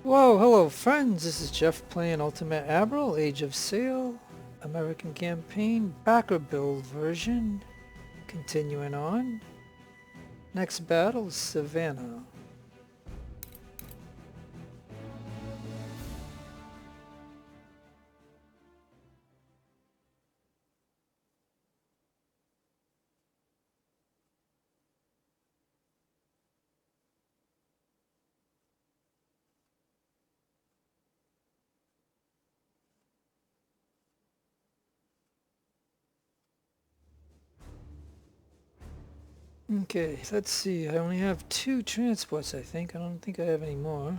Whoa, hello friends, this is Jeff playing Ultimate Admiral, Age of Sail, American Campaign, backer build version, continuing on. Next battle is Savannah. Okay, let's see, I only have 2 transports I think, I don't think I have any more.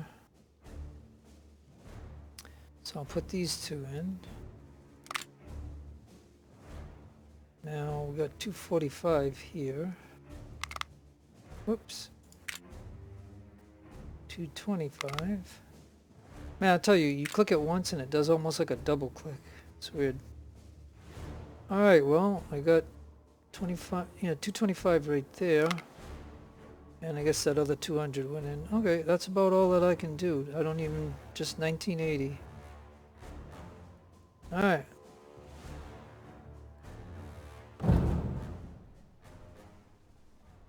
So I'll put these 2 in. Now we got 245 here. Whoops. 225. Man, I'll tell you, you click it once and it does almost like a double click. It's weird. Alright, well, I got 225 right there. And I guess that other 200 went in. Okay, that's about all that I can do. I don't even, just 1980. Alright.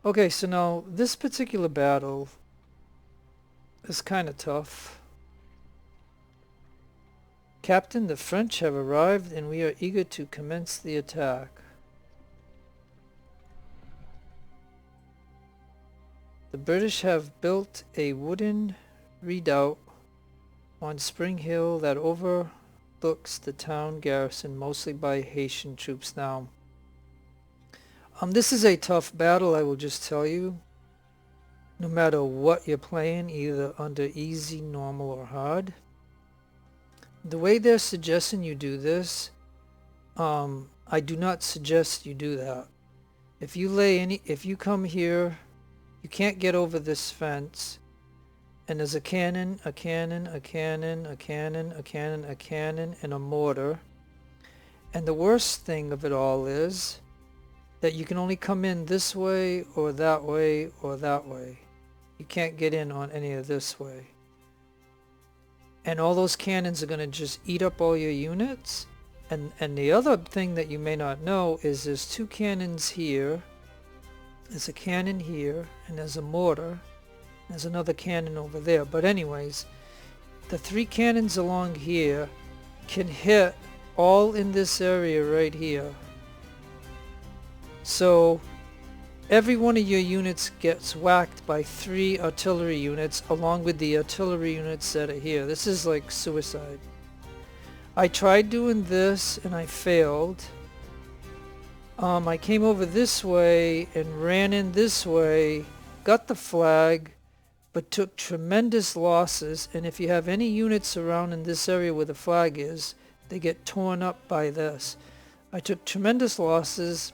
Okay, so now this particular battle is kind of tough. Captain, the French have arrived and we are eager to commence the attack. The British have built a wooden redoubt on Spring Hill that overlooks the town garrison, mostly by Haitian troops now. This is a tough battle, I will just tell you. No matter what you're playing, either under easy, normal, or hard. The way they're suggesting you do this, I do not suggest you do that. If you come here, you can't get over this fence, and there's a cannon, a cannon, a cannon, a cannon, a cannon, a cannon, and a mortar. And the worst thing of it all is that you can only come in this way or that way or that way. You can't get in on any of this way. And all those cannons are going to just eat up all your units. And the other thing that you may not know is there's 2 cannons here. There's a cannon here, and there's a mortar. There's another cannon over there. But anyways, the 3 cannons along here can hit all in this area right here. So every one of your units gets whacked by 3 artillery units along with the artillery units that are here. This is like suicide. I tried doing this and I failed. I came over this way and ran in this way, got the flag, but took tremendous losses. And if you have any units around in this area where the flag is, they get torn up by this. I took tremendous losses,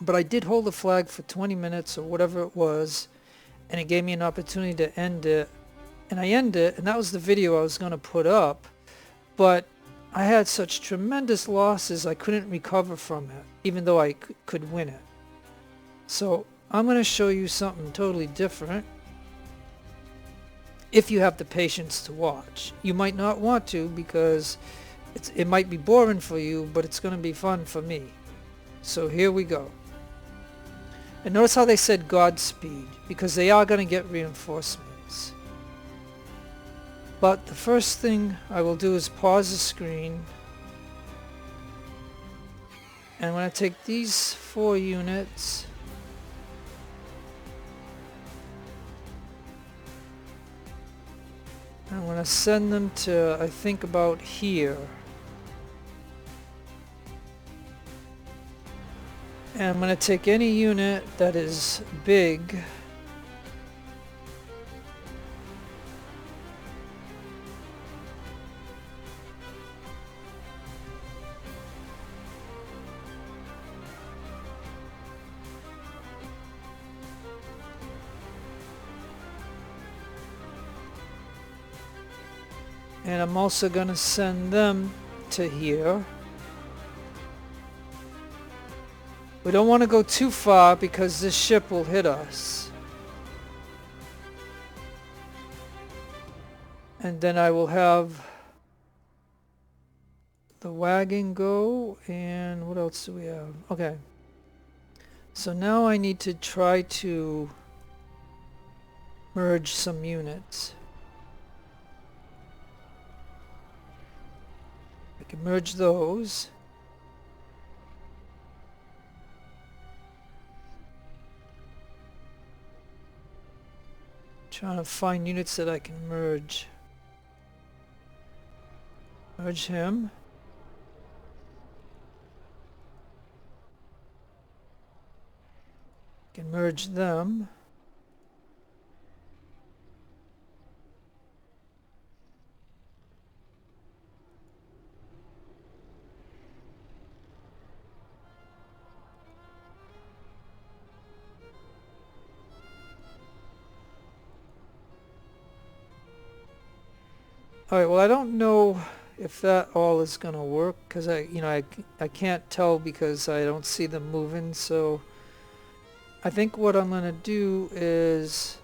but I did hold the flag for 20 minutes or whatever it was, and it gave me an opportunity to end it. And I ended it, and that was the video I was going to put up, but I had such tremendous losses I couldn't recover from it, even though I could win it. So I'm going to show you something totally different if you have the patience to watch. You might not want to because it might be boring for you, but it's going to be fun for me. So here we go. And notice how they said Godspeed, because they are going to get reinforcements. But the first thing I will do is pause the screen. And I'm going to take these 4 units. I'm going to send them to, I think, about here. And I'm going to take any unit that is big. And I'm also going to send them to here. We don't want to go too far because this ship will hit us. And then I will have the wagon go, and what else do we have? Okay. So now I need to try to merge some units. I can merge those. Trying to find units that I can merge. Merge him. Can merge them. Alright, well I don't know if that all is gonna work because I can't tell because I don't see them moving, so I think what I'm gonna do is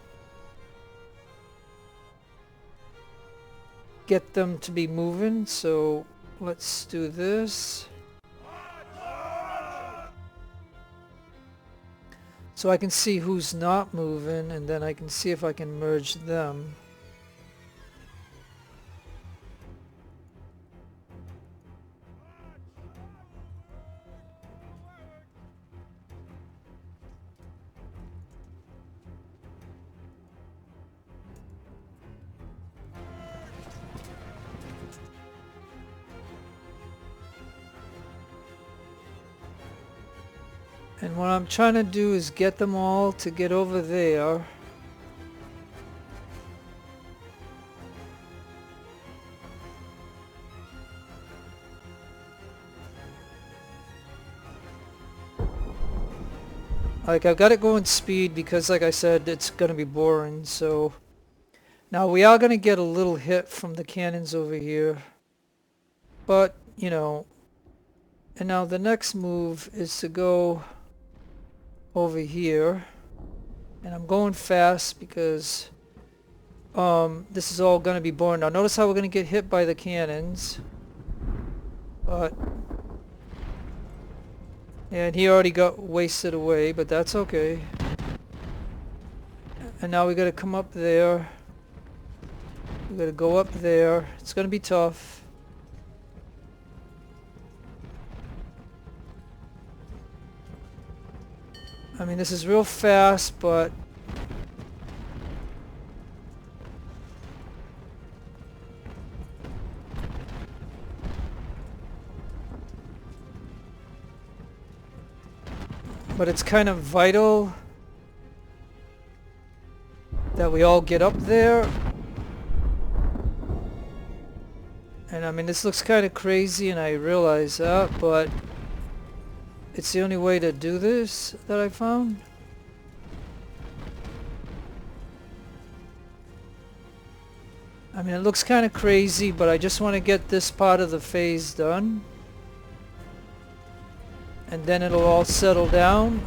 get them to be moving, so let's do this. So I can see who's not moving, and then I can see if I can merge them. And what I'm trying to do is get them all to get over there. Like, I've got it going speed because, like I said, it's going to be boring, so... Now, we are going to get a little hit from the cannons over here. But, you know... And now the next move is to go over here. And I'm going fast because... this is all going to be boring. Now, notice how we're going to get hit by the cannons. But... And he already got wasted away, but that's okay. And now we gotta come up there. We gotta go up there. It's gonna be tough. I mean, this is real fast, but... But it's kind of vital that we all get up there. And I mean, this looks kind of crazy, and I realize that, but it's the only way to do this that I found. I mean, it looks kind of crazy, but I just want to get this part of the phase done. And then it'll all settle down.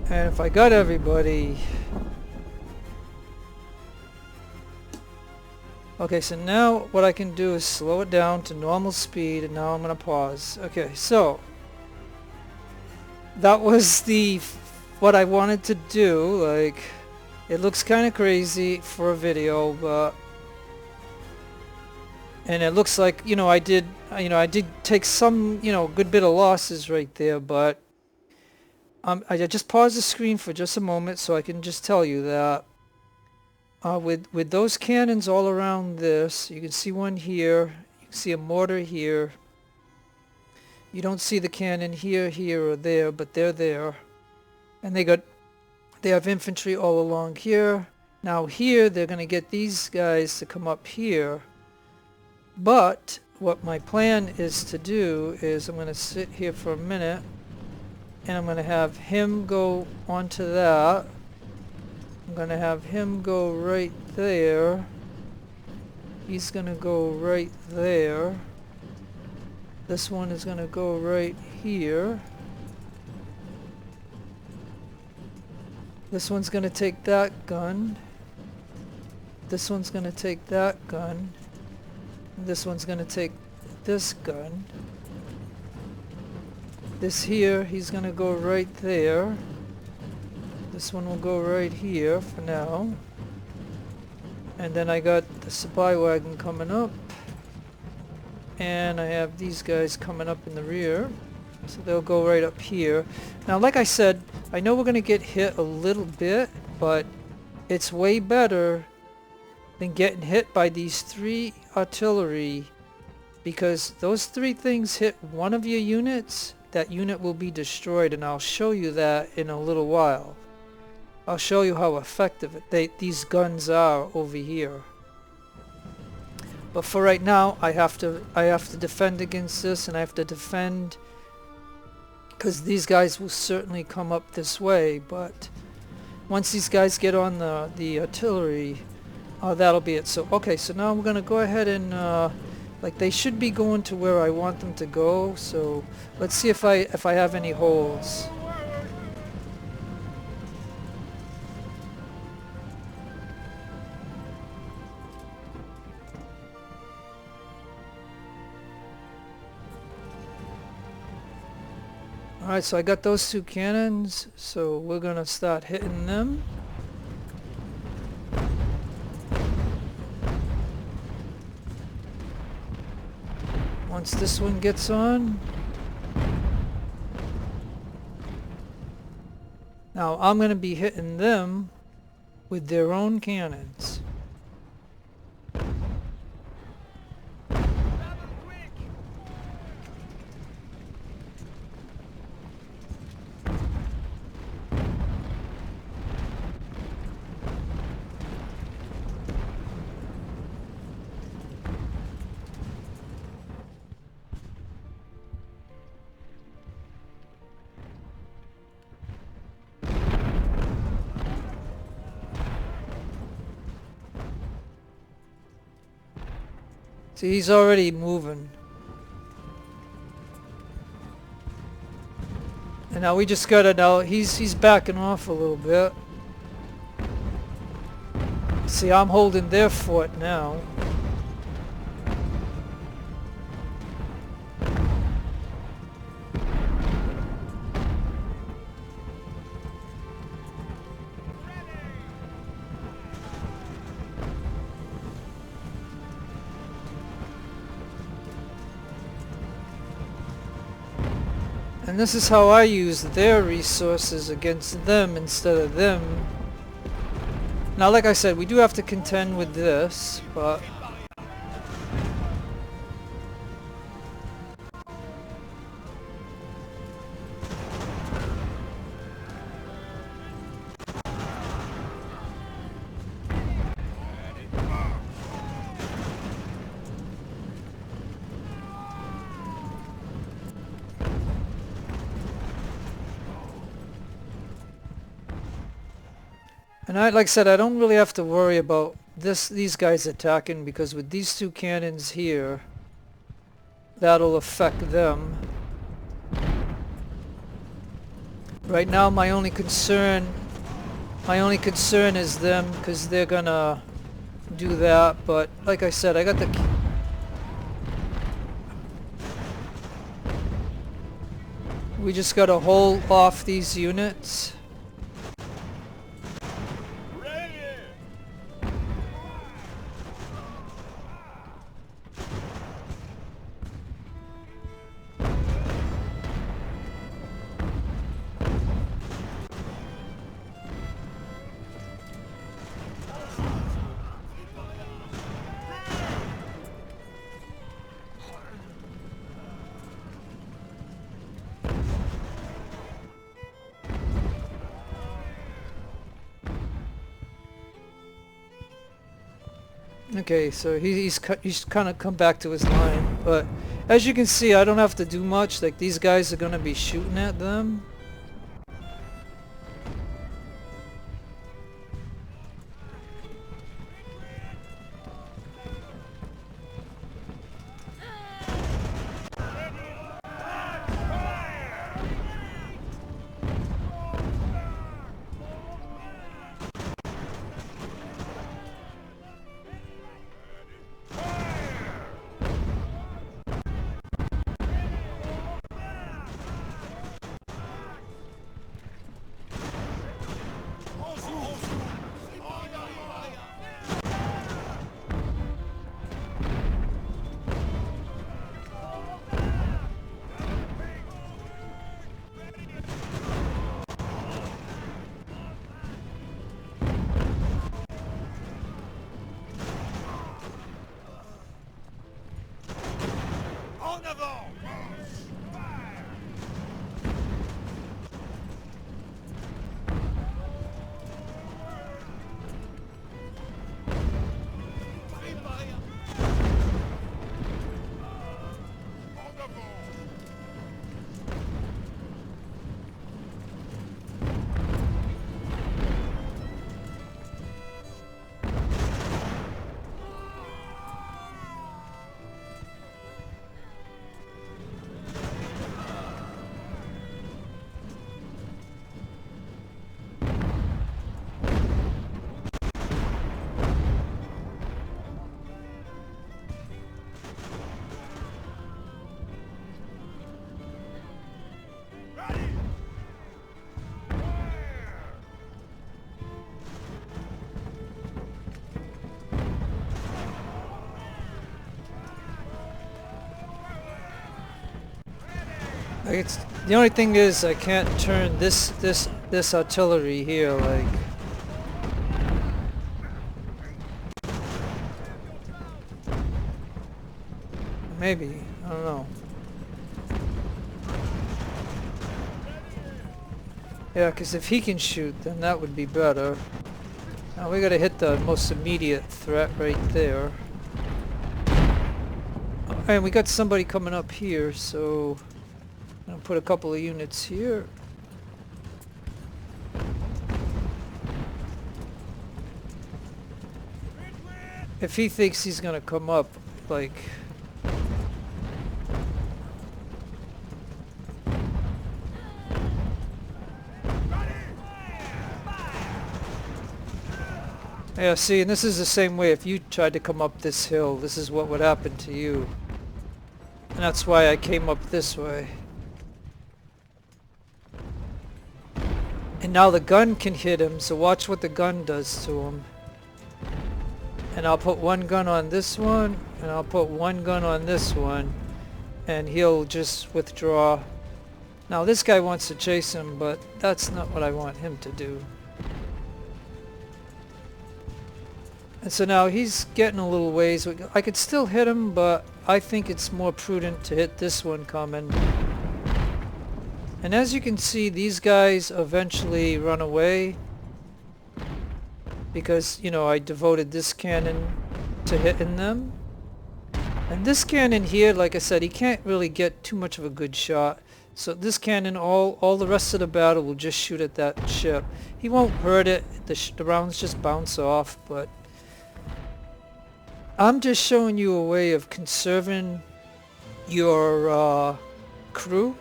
And if I got everybody... Okay, so now what I can do is slow it down to normal speed, and now I'm going to pause. Okay, so that was what I wanted to do. Like, it looks kind of crazy for a video, but and it looks like, I did take some, good bit of losses right there, but I just paused the screen for just a moment so I can just tell you that with those cannons all around this, you can see one here, you can see a mortar here. You don't see the cannon here, here, or there, but they're there. And they have infantry all along here. Now here, they're going to get these guys to come up here. But what my plan is to do is I'm going to sit here for a minute. and I'm going to have him go onto that. I'm going to have him go right there. He's going to go right there. This one is going to go right here. This one's going to take that gun. This one's going to take that gun. This one's going to take this gun. This here, he's going to go right there. This one will go right here for now. And then I got the supply wagon coming up. And I have these guys coming up in the rear. So they'll go right up here. Now, like I said, I know we're going to get hit a little bit, but it's way better than getting hit by these 3 artillery, because those 3 things hit one of your units, that unit will be destroyed, and I'll show you that in a little while. I'll show you how effective these guns are over here. But for right now, I have to defend against this, and I have to defend because these guys will certainly come up this way. But once these guys get on the artillery, that'll be it. So okay, so now I'm gonna go ahead and like, they should be going to where I want them to go. So let's see if I have any holes. Alright, so I got those 2 cannons, so we're gonna start hitting them. Once this one gets on, now I'm gonna be hitting them with their own cannons. See, he's already moving. And now we just gotta, now he's backing off a little bit. See, I'm holding their fort now. And this is how I use their resources against them instead of them. Now, like I said, we do have to contend with this, but and like I said, I don't really have to worry about these guys attacking, because with these 2 cannons here, that'll affect them. Right now, my only concern is them, because they're gonna do that. But like I said, I got the we just gotta hold off these units. Okay, so he's kind of come back to his line, but as you can see, I don't have to do much. Like, these guys are gonna be shooting at them. It's the only thing is I can't turn this artillery here, like. Maybe, I don't know. Yeah, because if he can shoot, then that would be better. Now we gotta hit the most immediate threat right there. And we got somebody coming up here, so I'm gonna put a couple of units here. If he thinks he's gonna come up, like... Yeah, see, and this is the same way. If you tried to come up this hill, this is what would happen to you. And that's why I came up this way. And now the gun can hit him, so watch what the gun does to him. And I'll put one gun on this one, and I'll put one gun on this one, and he'll just withdraw. Now this guy wants to chase him, but that's not what I want him to do. And so now he's getting a little ways. I could still hit him, but I think it's more prudent to hit this one coming. And as you can see, these guys eventually run away. Because, you know, I devoted this cannon to hitting them. And this cannon here, like I said, he can't really get too much of a good shot. So this cannon, all the rest of the battle will just shoot at that ship. He won't hurt it. The rounds just bounce off, but... I'm just showing you a way of conserving your crew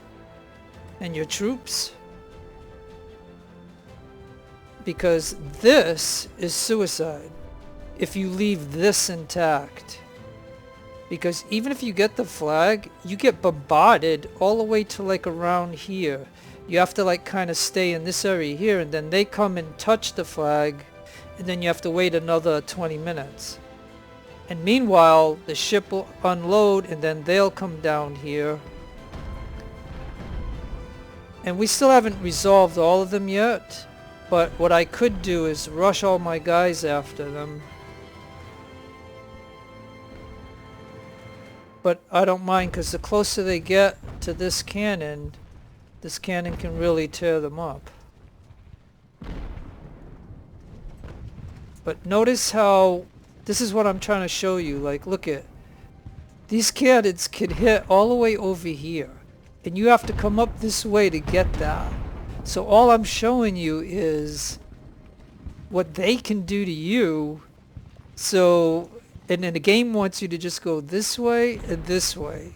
and your troops, because this is suicide if you leave this intact. Because even if you get the flag, you get bombarded all the way to like around here. You have to like kind of stay in this area here, and then they come and touch the flag, and then you have to wait another 20 minutes. And meanwhile, the ship will unload, and then they'll come down here. And we still haven't resolved all of them yet, but what I could do is rush all my guys after them. But I don't mind, because the closer they get to this cannon can really tear them up. But notice how... This is what I'm trying to show you. Like, look at... These cannons can hit all the way over here. And you have to come up this way to get that. So all I'm showing you is what they can do to you. So... And then the game wants you to just go this way and this way.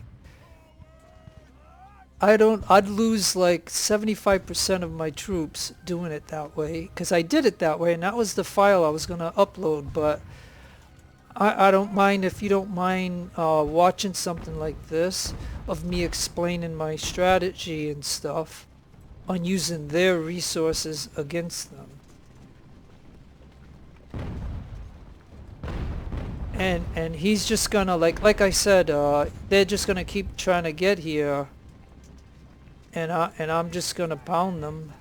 I'd lose like 75% of my troops doing it that way. Because I did it that way, and that was the file I was going to upload. But I don't mind if you don't mind watching something like this of me explaining my strategy and stuff on using their resources against them. And he's just gonna, like I said, they're just gonna keep trying to get here, and I'm just gonna pound them.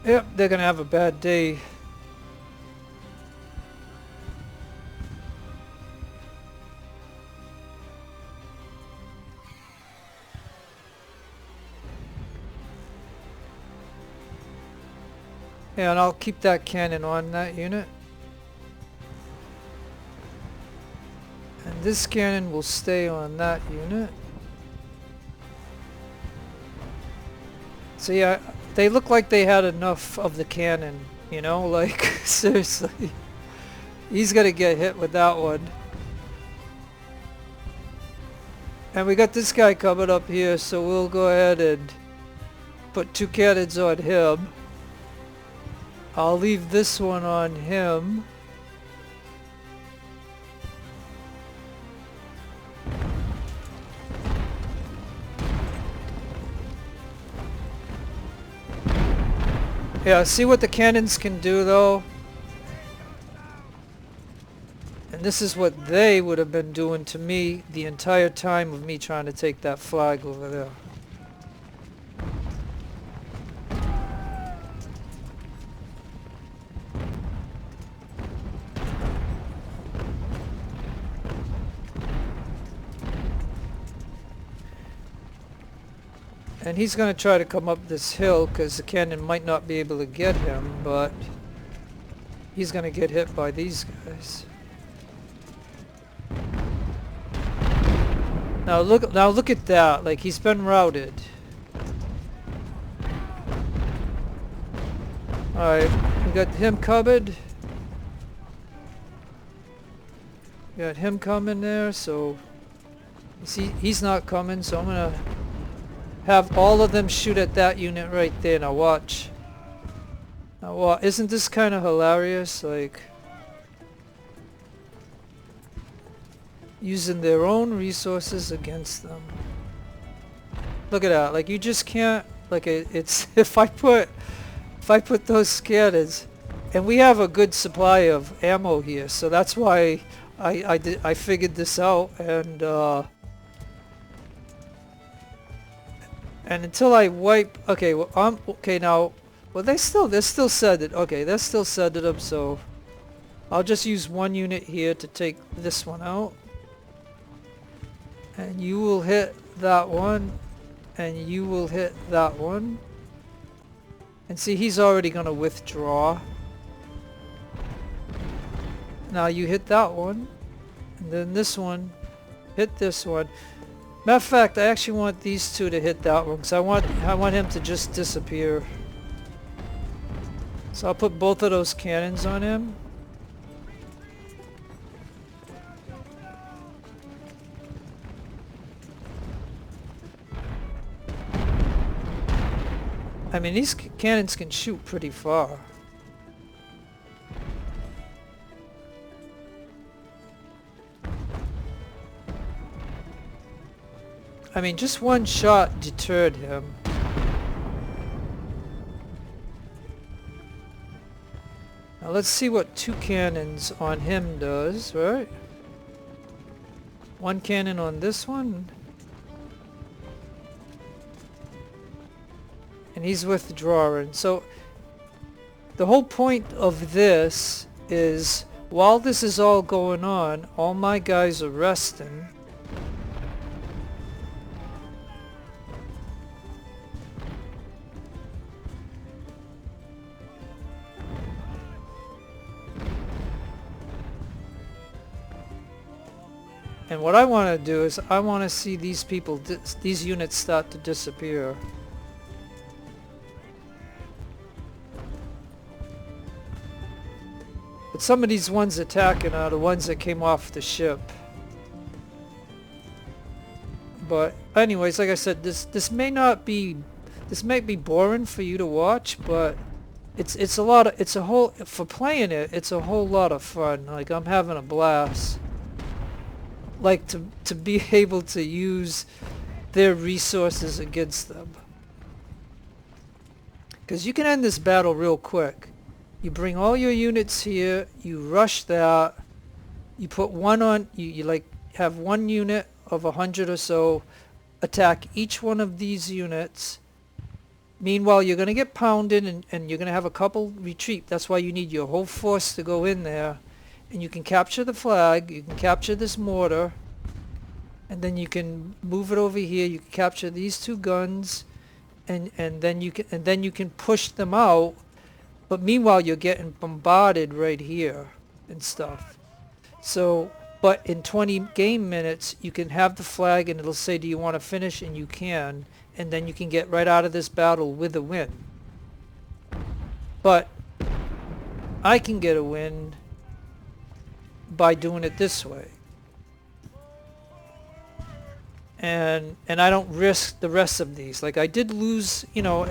Yep, they're gonna have a bad day. Yeah, and I'll keep that cannon on that unit. And this cannon will stay on that unit. So yeah, they look like they had enough of the cannon, you know, like seriously. He's gonna get hit with that one. And we got this guy coming up here, so we'll go ahead and put 2 cannons on him. I'll leave this one on him. Yeah, see what the cannons can do though? And this is what they would have been doing to me the entire time of me trying to take that flag over there. And he's going to try to come up this hill because the cannon might not be able to get him, but he's going to get hit by these guys. Now look at that, like he's been routed. Alright, we got him covered. We got him coming there, so you see he's not coming, so I'm gonna have all of them shoot at that unit right there. Now watch. Now watch. Isn't this kind of hilarious? Like using their own resources against them. Look at that. Like you just can't. Like it's if I put those cannons, and we have a good supply of ammo here, so that's why I figured this out, and until I wipe. Okay, well okay now. Well they're still set it. Okay, they're still set it up. So I'll just use one unit here to take this one out. And you will hit that one, and you will hit that one. And see, he's already going to withdraw. Now you hit that one, and then this one, hit this one. Matter of fact, I actually want these two to hit that one, because I want him to just disappear. So I'll put both of those cannons on him. I mean, these cannons can shoot pretty far. I mean, just one shot deterred him. Now let's see what 2 cannons on him does, right? 1 cannon on this one. And he's withdrawing. So the whole point of this is, while this is all going on, all my guys are resting. And what I want to do is I want to see these people, these units start to disappear. But some of these ones attacking are the ones that came off the ship. But anyways, like I said, this may be boring for you to watch, but it's a lot of, for playing it, it's a whole lot of fun. Like I'm having a blast. Like to be able to use their resources against them. Because you can end this battle real quick. You bring all your units here, you rush that, you put one on, you like have one unit of 100 or so attack each one of these units, Meanwhile, you're going to get pounded and you're going to have a couple retreat. That's why you need your whole force to go in there. And you can capture the flag, you can capture this mortar, and then you can move it over here. You can capture these two guns, and then you can push them out. But meanwhile, you're getting bombarded right here and stuff. So, but in 20 game minutes, you can have the flag and it'll say, do you want to finish? And you can. And then you can get right out of this battle with a win. But I can get a win by doing it this way. And I don't risk the rest of these. Like I did lose, you know,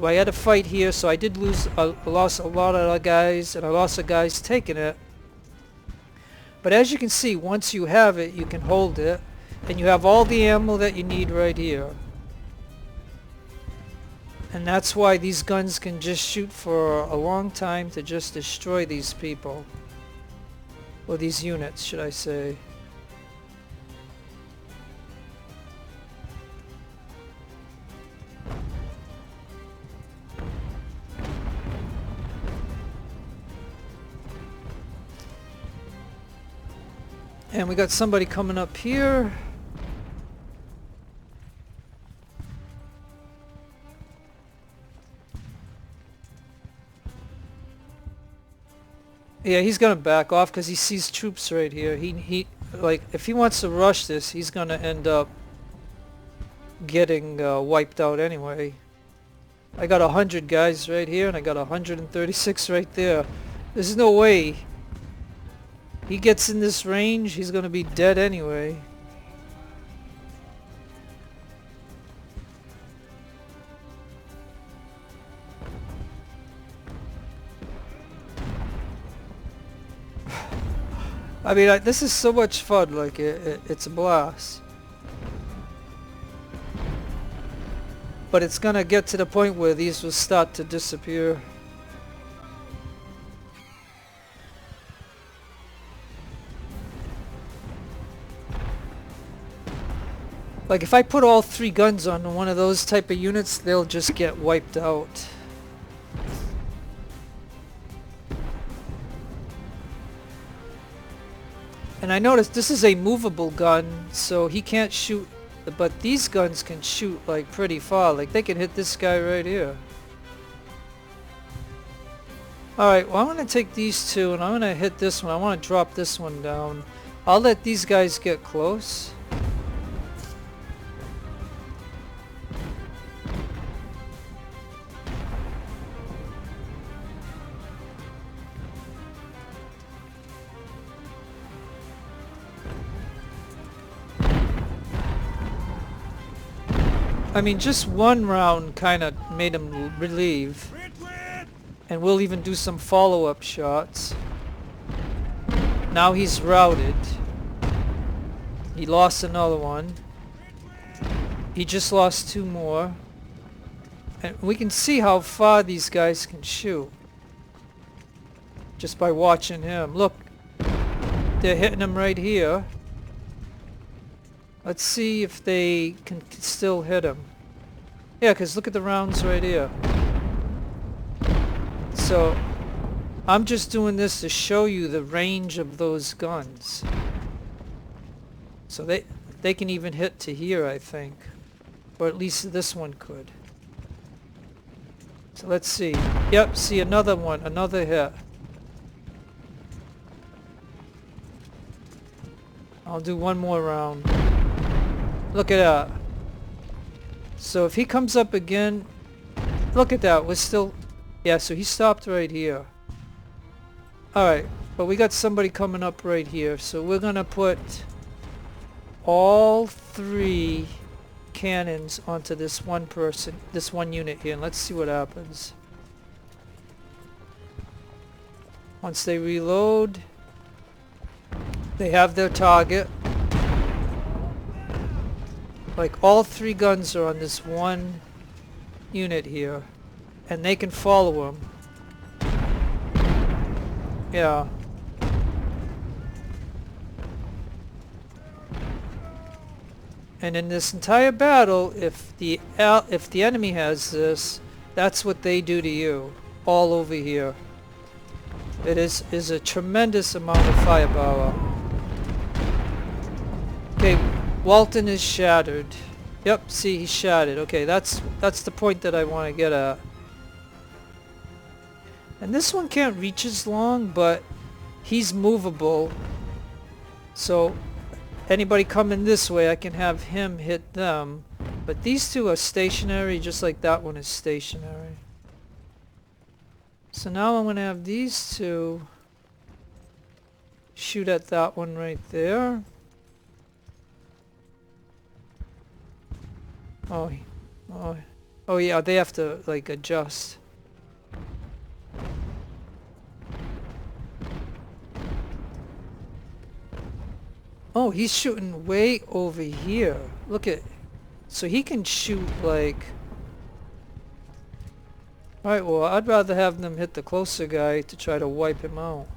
I had a fight here, so I did lose, I lost a lot of guys, and I lost the guys taking it. But as you can see, once you have it, you can hold it, and you have all the ammo that you need right here. And that's why these guns can just shoot for a long time to just destroy these people. Or these units, should I say. And we got somebody coming up here. Yeah, he's gonna back off because he sees troops right here. He like if he wants to rush this, he's gonna end up getting wiped out anyway. I got 100 guys right here, and I got 136 right there. There's no way he gets in this range. He's gonna be dead anyway. I mean, this is so much fun, like, it's a blast. But it's gonna get to the point where these will start to disappear. Like, if I put all 3 guns on one of those type of units, they'll just get wiped out. And I noticed this is a movable gun, so he can't shoot, but these guns can shoot like pretty far. Like they can hit this guy right here. Alright, well I'm going to take these two and I'm going to hit this one. I want to drop this one down. I'll let these guys get close. I mean, just one round kind of made him relieve. And we'll even do some follow-up shots. Now he's routed. He lost another one. He just lost 2 more. And we can see how far these guys can shoot. Just by watching him. Look. They're hitting him right here. Let's see if they can still hit him. Yeah, because look at the rounds right here. So, I'm just doing this to show you the range of those guns. So they can even hit to here, I think. Or at least this one could. So let's see. Yep, see another one, another hit. I'll do one more round. Look at that. So if he comes up again, look at that, we're still, yeah, so he stopped right here. Alright, but we got somebody coming up right here, so we're gonna put all 3 cannons onto this one person, this one unit here, and let's see what happens. Once they reload, they have their target. Like all 3 guns are on this one unit here, and they can follow him. Yeah. And in this entire battle, if the enemy has this, That's what they do to you. All over here. It is a tremendous amount of firepower. Okay, Walton is shattered. Yep, see, he's shattered. Okay, that's the point that I want to get at. And this one can't reach as long, but he's movable. So anybody coming this way, I can have him hit them. But these two are stationary, just like that one is stationary. So now I'm going to have these two shoot at that one right there. Oh yeah, they have to like adjust. Oh, he's shooting way over here. Look at, so he can shoot like. Alright, well, I'd rather have them hit the closer guy to try to wipe him out.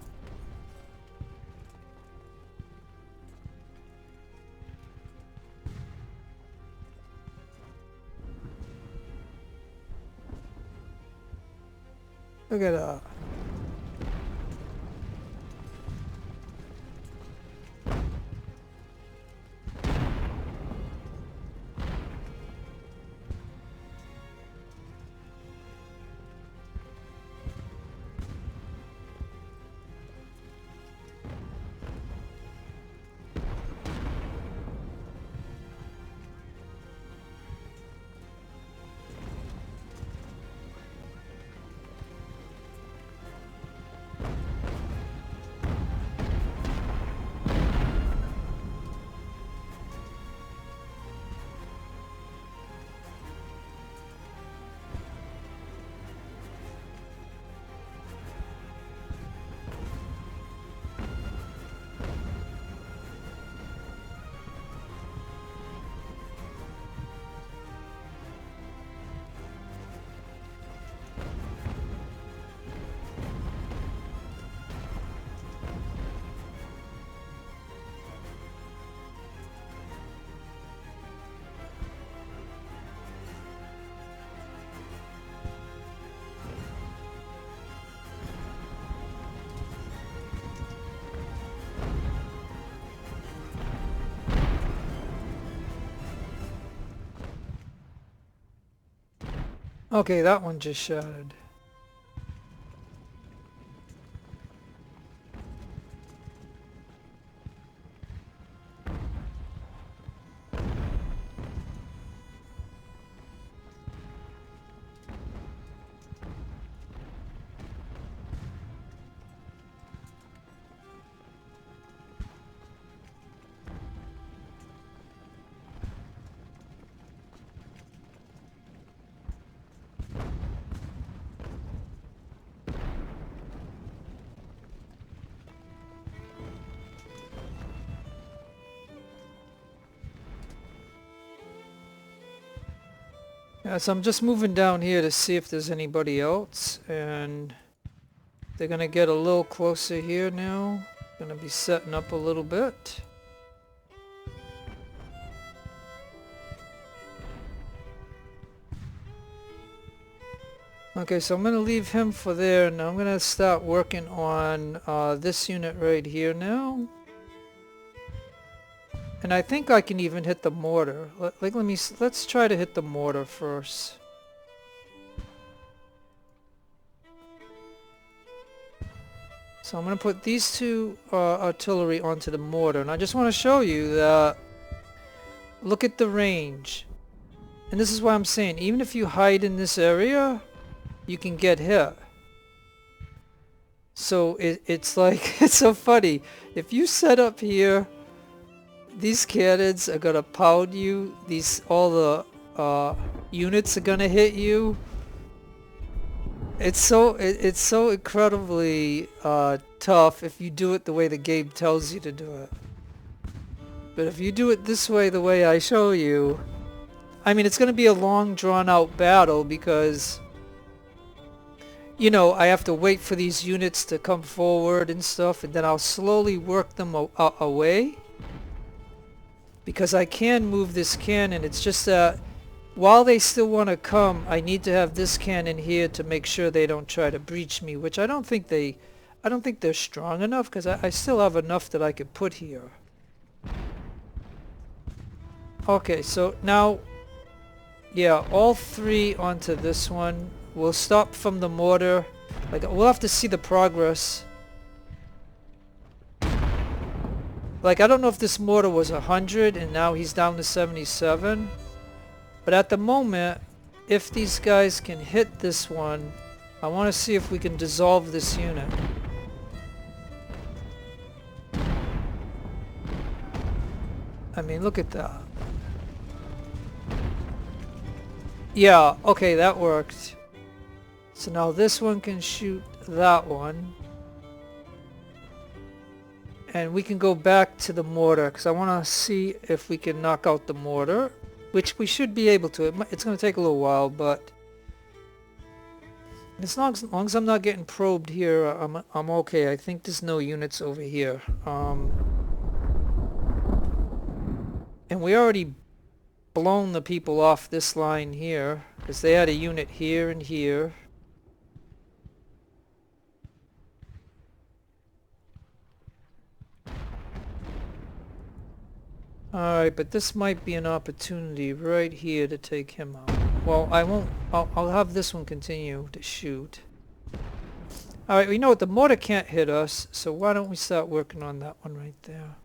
Look at that. Okay, that one just shattered. Yeah, so I'm just moving down here to see if there's anybody else, and they're gonna get a little closer here now. Gonna be setting up a little bit. Okay, so I'm gonna leave him for there, and I'm gonna start working on this unit right here now. And I think I can even hit the mortar. Let's try to hit the mortar first. So I'm going to put these two artillery onto the mortar, and I just want to show you that, look at the range. And this is why I'm saying, even if you hide in this area, you can get hit. So it's like, it's so funny. If you set up here, these cannons are gonna pound you. All the units are gonna hit you. It's so incredibly tough if you do it the way the game tells you to do it. But if you do it this way, the way I show you, I mean, it's gonna be a long, drawn-out battle because, you know, I have to wait for these units to come forward and stuff, and then I'll slowly work them away. Because I can move this cannon, it's just that while they still want to come, I need to have this cannon here to make sure they don't try to breach me, which I don't think they're strong enough, because I still have enough that I could put here. Okay, so now, yeah, all three onto this one. We'll stop from the mortar. Like, we'll have to see the progress. Like, I don't know if this mortar was 100 and now he's down to 77. But at the moment, if these guys can hit this one, I want to see if we can dissolve this unit. I mean, look at that. Yeah, okay, that worked. So now this one can shoot that one. And we can go back to the mortar, because I want to see if we can knock out the mortar. Which we should be able to. It's going to take a little while, but as long as I'm not getting probed here, I'm okay. I think there's no units over here. And we already blown the people off this line here, because they had a unit here and here. Alright, but this might be an opportunity right here to take him out. Well, I won't. I'll have this one continue to shoot. Alright, we know what, the mortar can't hit us, so why don't we start working on that one right there.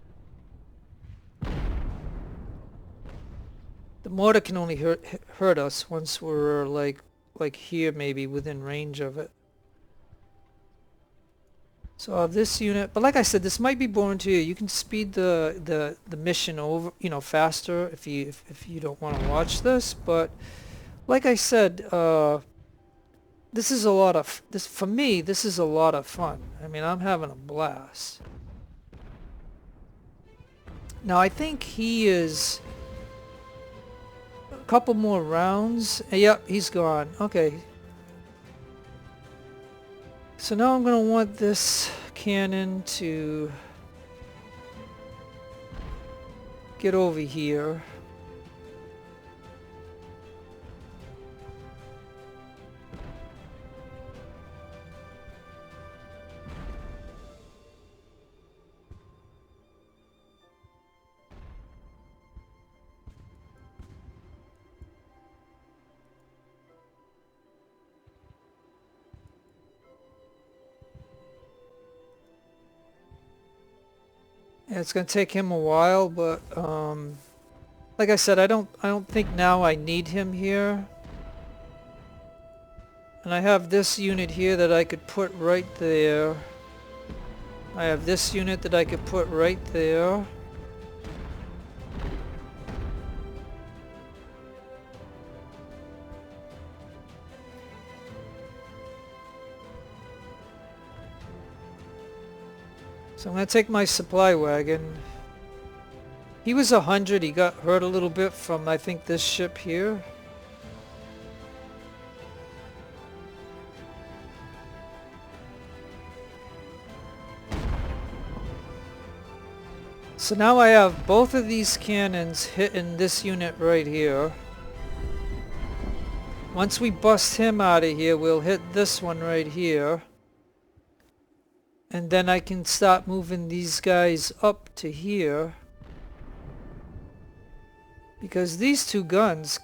The mortar can only hurt us once we're like here, maybe within range of it. So this unit, but like I said, this might be boring to you. You can speed the mission over, you know, faster if you don't want to watch this. But like I said, this is a lot of for me. This is a lot of fun. I mean, I'm having a blast. Now I think he is a couple more rounds. Yep, he's gone. Okay. So now I'm going to want this cannon to get over here. Yeah, it's gonna take him a while, but like I said, I don't think now I need him here. And I have this unit here that I could put right there. I have this unit that I could put right there. So I'm going to take my supply wagon. He was 100. He got hurt a little bit from, I think, this ship here. So now I have both of these cannons hitting this unit right here. Once we bust him out of here, we'll hit this one right here. And then I can start moving these guys up to here. Because these two guns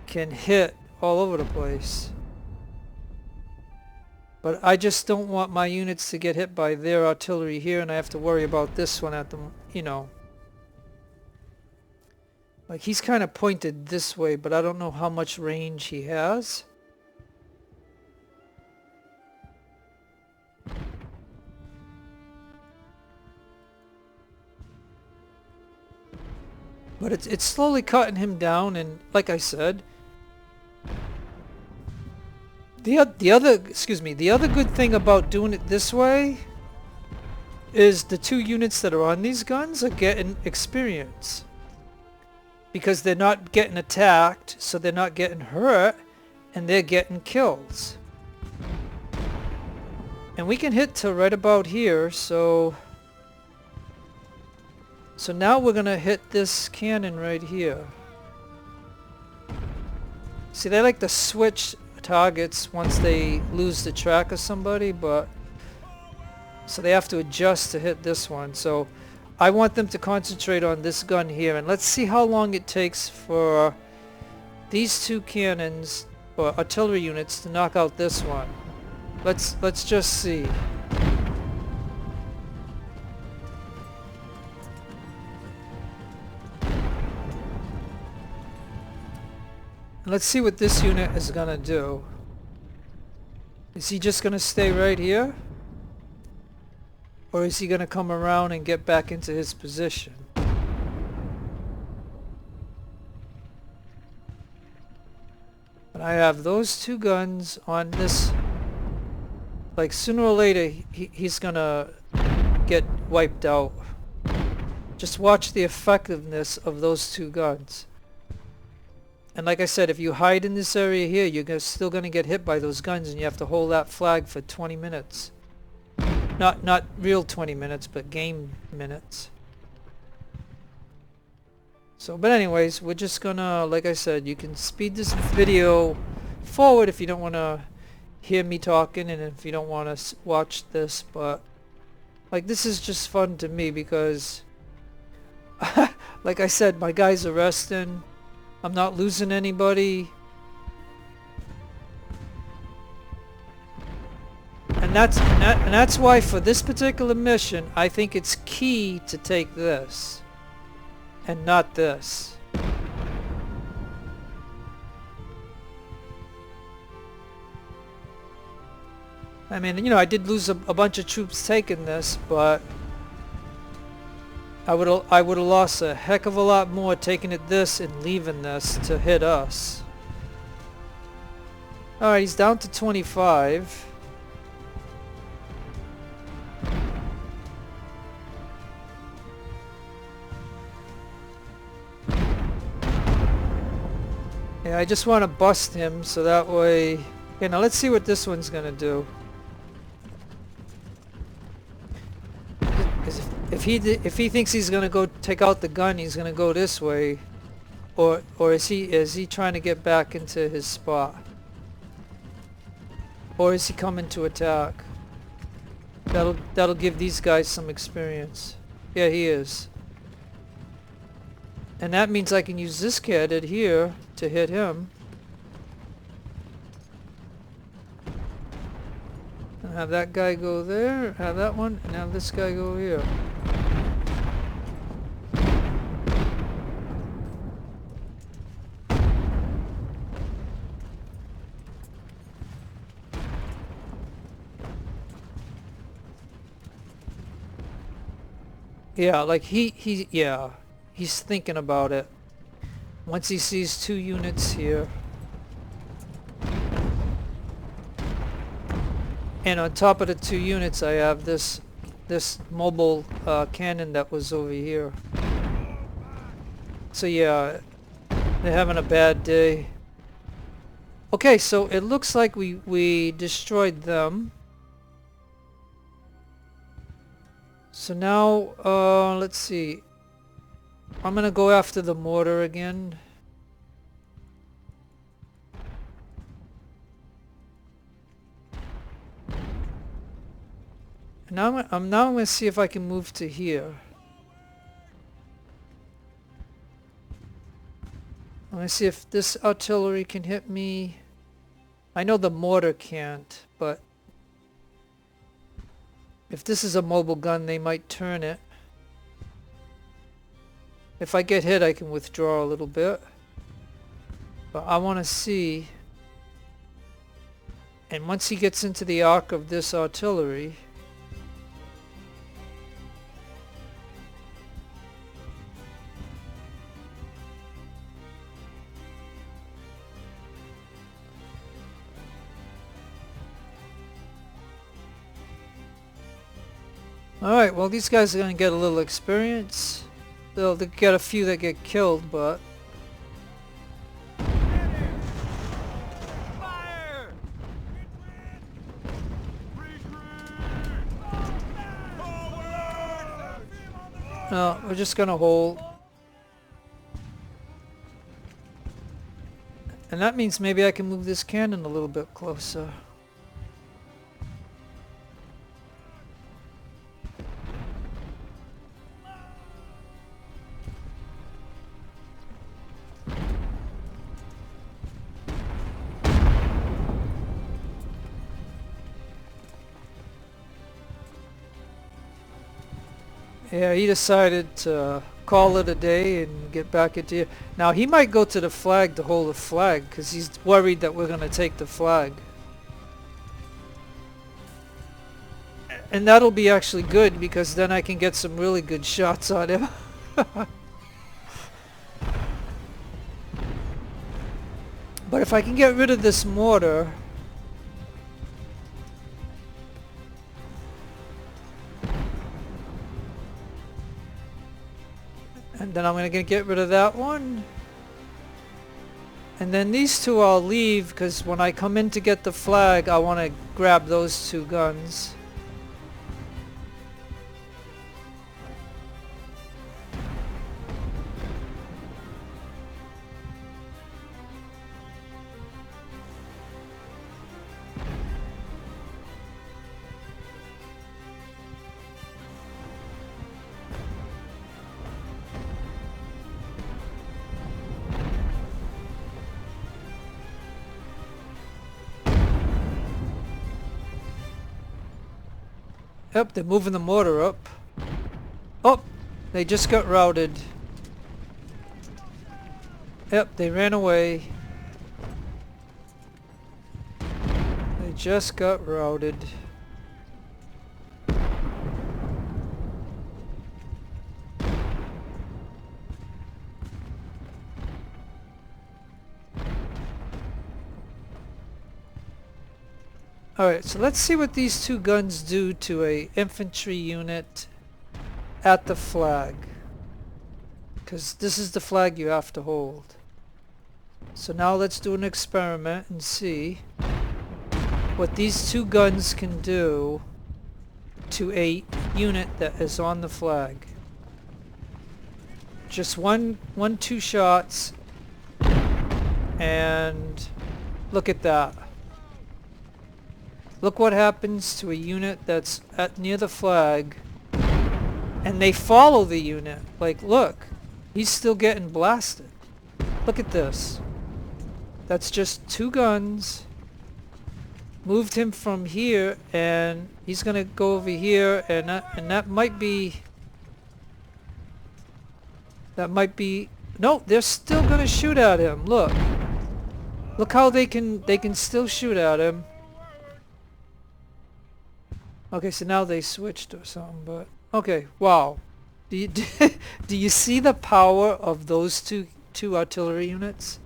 can hit all over the place. But I just don't want my units to get hit by their artillery here, and I have to worry about this one at the, you know. Like, he's kind of pointed this way, but I don't know how much range he has. But it's slowly cutting him down, and like I said, the other good thing about doing it this way is the two units that are on these guns are getting experience. Because they're not getting attacked, so they're not getting hurt, and they're getting kills. And we can hit to right about here, so now we're gonna hit this cannon right here. See, they like to switch targets once they lose the track of somebody, but so they have to adjust to hit this one. So I want them to concentrate on this gun here, and let's see how long it takes for these two cannons or artillery units to knock out this one. Let's just see. Let's see what this unit is gonna do. Is he just gonna stay right here? Or is he gonna come around and get back into his position? But I have those two guns on this. Like, sooner or later he's gonna get wiped out. Just watch the effectiveness of those two guns. And like I said, if you hide in this area here, you're still going to get hit by those guns, and you have to hold that flag for 20 minutes. Not real 20 minutes, but game minutes. So, but anyways, we're just gonna, like I said, you can speed this video forward if you don't want to hear me talking, and if you don't want to watch this, but like, this is just fun to me because like I said, my guys are resting. I'm not losing anybody. And that's why for this particular mission, I think it's key to take this and not this. I mean, you know, I did lose a bunch of troops taking this, but I would have lost a heck of a lot more taking it this and leaving this to hit us. Alright, he's down to 25. Yeah, I just want to bust him so that way... Okay, now let's see what this one's gonna do. If he thinks he's gonna go take out the gun, he's gonna go this way, or is he trying to get back into his spot, or is he coming to attack? That'll give these guys some experience. Yeah, he is, and that means I can use this cadet here to hit him. And have that guy go there, have that one, and have this guy go here. Yeah, like yeah, he's thinking about it. Once he sees two units here. And on top of the two units, I have this mobile cannon that was over here. So yeah, they're having a bad day. Okay, so it looks like we destroyed them. So now, let's see. I'm gonna go after the mortar again. Now I'm gonna see if I can move to here. I'm gonna see if this artillery can hit me. I know the mortar can't, but if this is a mobile gun, they might turn it. If I get hit, I can withdraw a little bit. But I want to see. And once he gets into the arc of this artillery, alright, well, these guys are going to get a little experience. They'll get a few that get killed, but... Fire! No, we're just going to hold. And that means maybe I can move this cannon a little bit closer. Yeah, he decided to call it a day and get back into here. Now he might go to the flag to hold the flag because he's worried that we're going to take the flag. And that'll be actually good because then I can get some really good shots on him. But if I can get rid of this mortar... And then I'm going to get rid of that one. And then these two I'll leave because when I come in to get the flag, I want to grab those two guns. Yep, they're moving the mortar up. Oh, they just got routed. Yep, they ran away. They just got routed. Alright, so let's see what these two guns do to a infantry unit at the flag. Because this is the flag you have to hold. So now let's do an experiment and see what these two guns can do to a unit that is on the flag. Just two shots, and look at that. Look what happens to a unit that's near the flag, and they follow the unit. Like, look, he's still getting blasted. Look at this. That's just two guns. Moved him from here, and he's gonna go over here, and that might be. No, they're still gonna shoot at him. Look how they can still shoot at him. Okay, so now they switched or something, but okay, wow. Do you see the power of those two artillery units?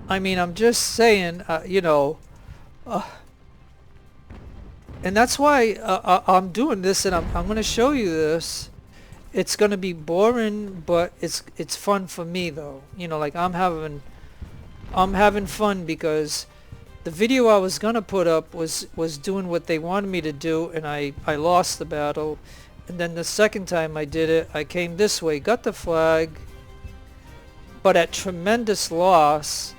I mean, I'm just saying, you know, and that's why I'm doing this, and I'm going to show you this. It's going to be boring, but it's fun for me though. You know, like I'm having fun because the video I was gonna put up was doing what they wanted me to do, and I lost the battle. And then the second time I did it, I came this way, got the flag, but at tremendous loss.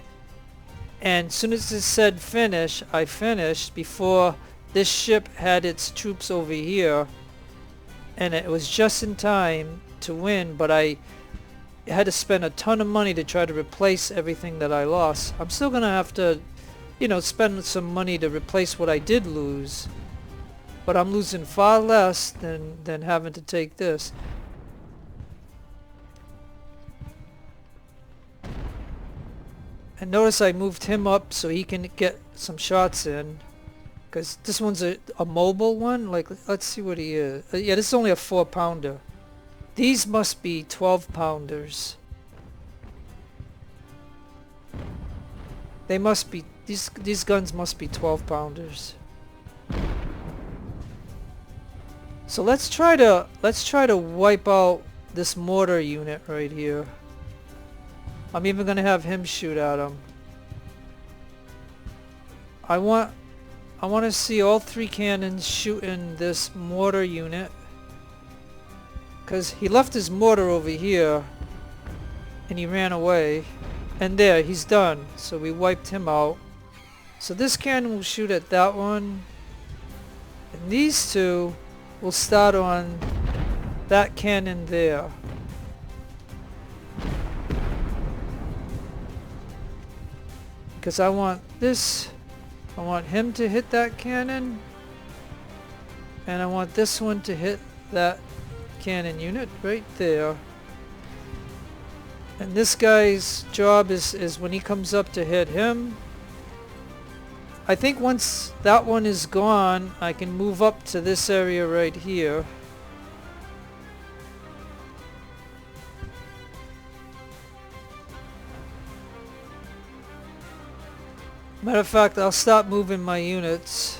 And as soon as it said finish, I finished before this ship had its troops over here, and it was just in time to win, but I had to spend a ton of money to try to replace everything that I lost. I'm still gonna have to, you know, spend some money to replace what I did lose, but I'm losing far less than having to take this. And notice I moved him up so he can get some shots in, because this one's a mobile one. Like, let's see what he is. Yeah, this is only a 4-pounder. These must be 12-pounders. They must be, these guns must be 12-pounders. So let's try to wipe out this mortar unit right here. I'm even gonna have him shoot at him. I want to see all 3 cannons shooting this mortar unit, because he left his mortar over here, and he ran away. And there, he's done. So we wiped him out. So this cannon will shoot at that one. And these two will start on that cannon there. Because I want him to hit that cannon. And I want this one to hit that cannon unit right there. And this guy's job is when he comes up to hit him. I think once that one is gone, I can move up to this area right here. Matter of fact, I'll stop moving my units.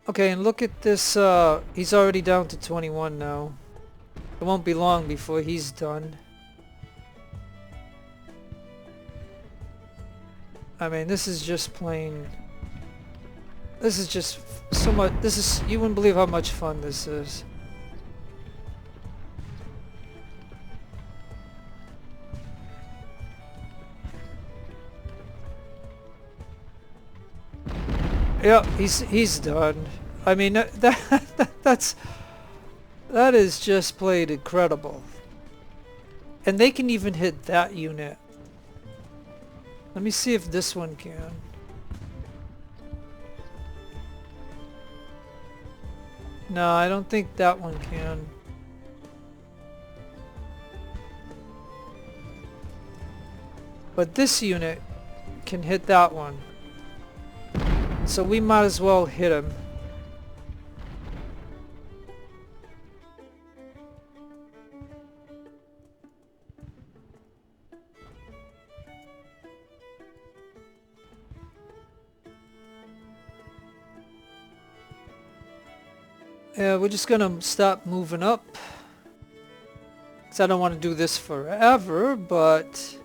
Okay, and look at this, he's already down to 21 now. It won't be long before he's done. I mean, this is just plain... This is just so much... This is... You wouldn't believe how much fun this is. Yep, he's done. I mean, that is just played incredible. And they can even hit that unit. Let me see if this one can. No, I don't think that one can. But this unit can hit that one. So we might as well hit him. Yeah, we're just gonna stop moving up. 'Cause I don't want to do this forever, but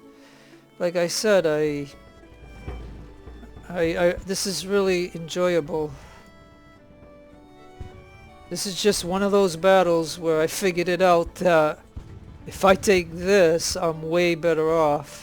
like I said, this is really enjoyable. This is just one of those battles where I figured it out that if I take this, I'm way better off.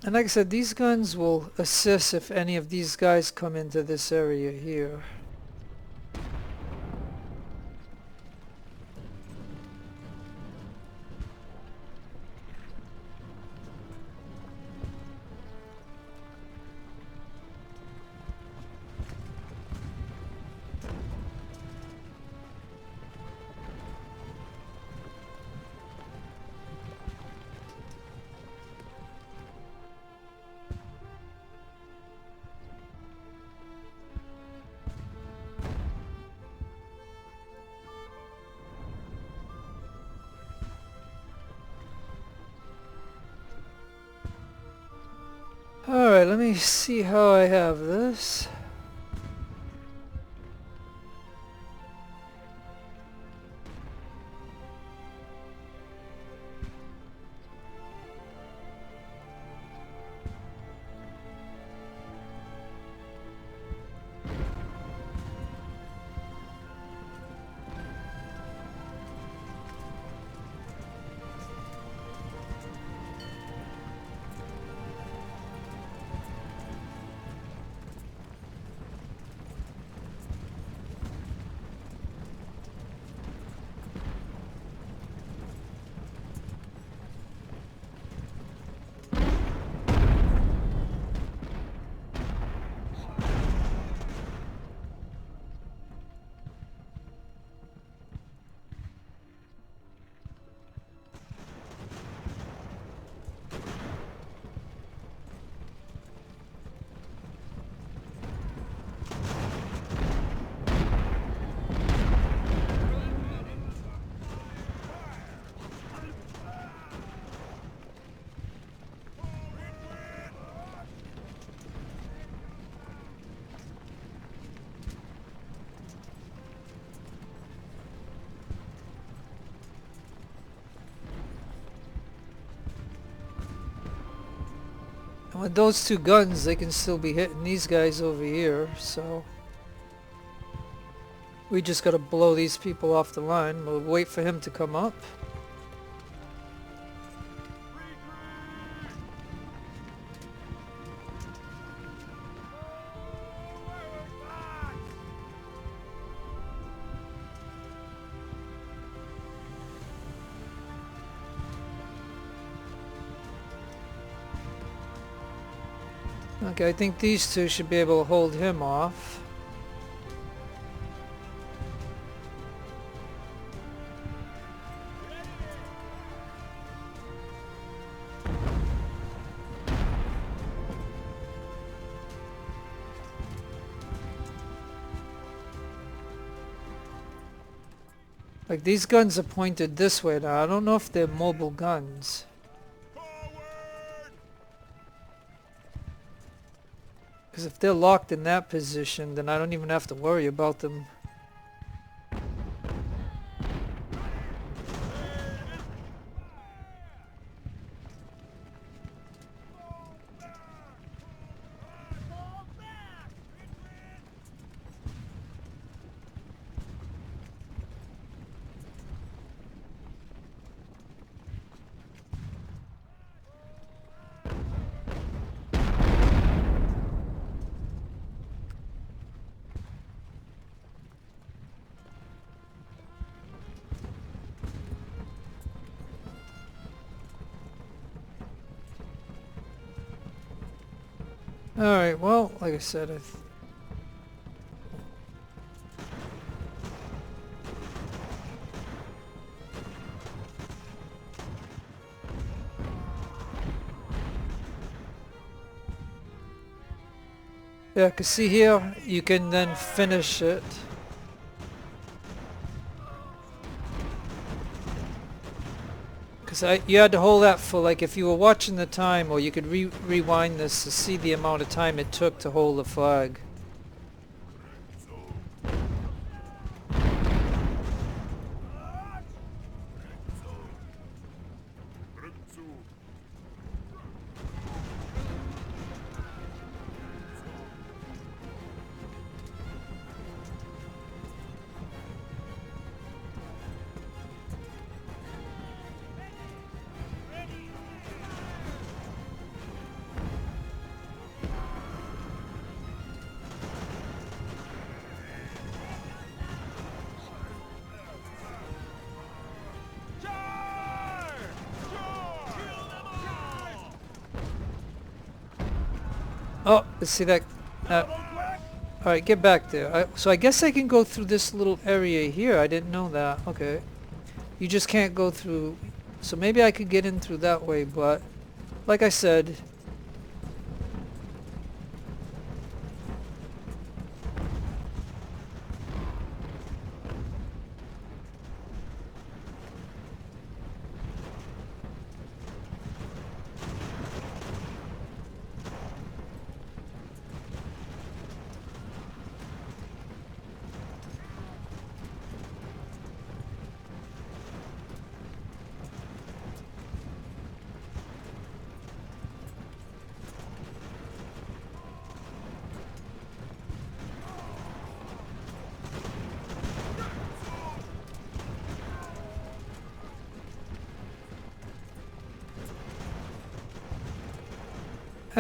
And like I said, these guns will assist if any of these guys come into this area here. Alright, let me see how I have this. And with those two guns, they can still be hitting these guys over here, so... We just gotta blow these people off the line. We'll wait for him to come up. Okay, I think these two should be able to hold him off. Like, these guns are pointed this way now. I don't know if they're mobile guns. Because if they're locked in that position, then I don't even have to worry about them. Alright, well, like I said, yeah, cause see here, you can then finish it. Cause you had to hold that for, like, if you were watching the time, or you could rewind this to see the amount of time it took to hold the flag. Oh, let's see that. Alright, get back there. So I guess I can go through this little area here. I didn't know that. Okay. You just can't go through. So maybe I could get in through that way, but like I said,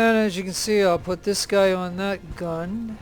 And as you can see, I'll put this guy on that gun.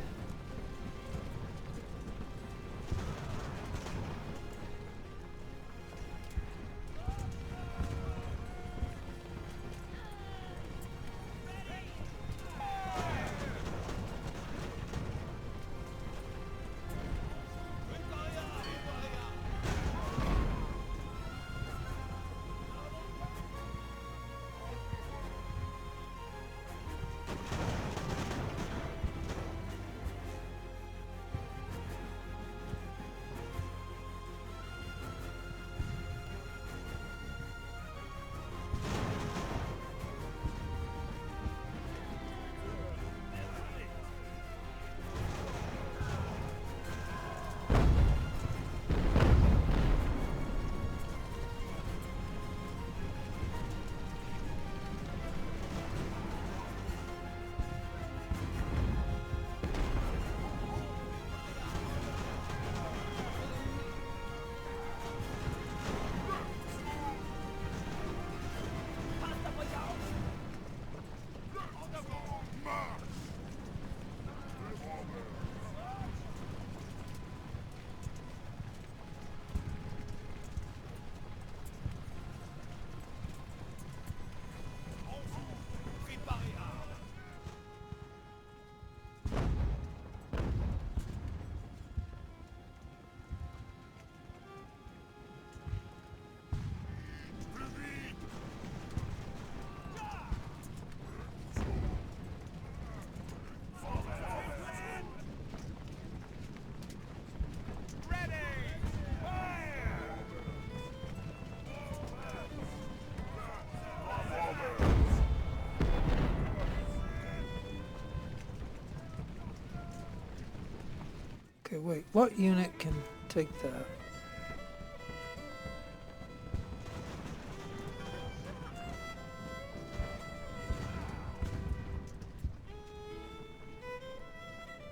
Okay, wait, what unit can take that?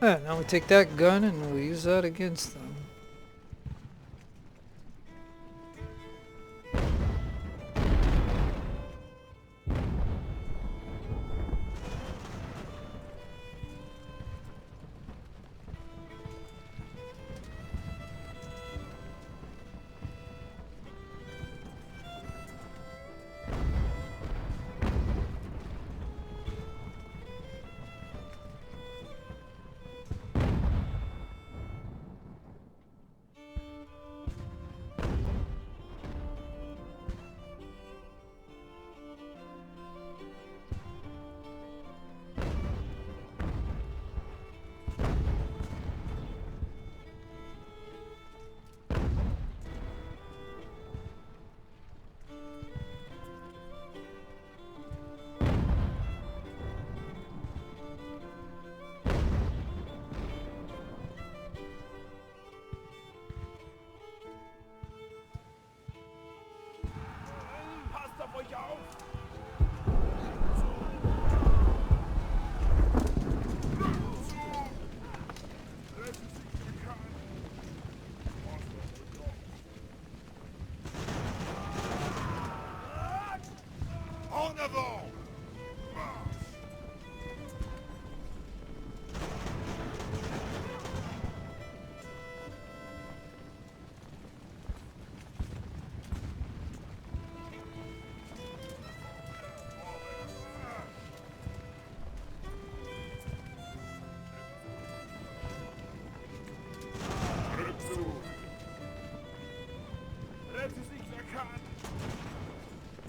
Yeah, now we take that gun and we'll use that against them.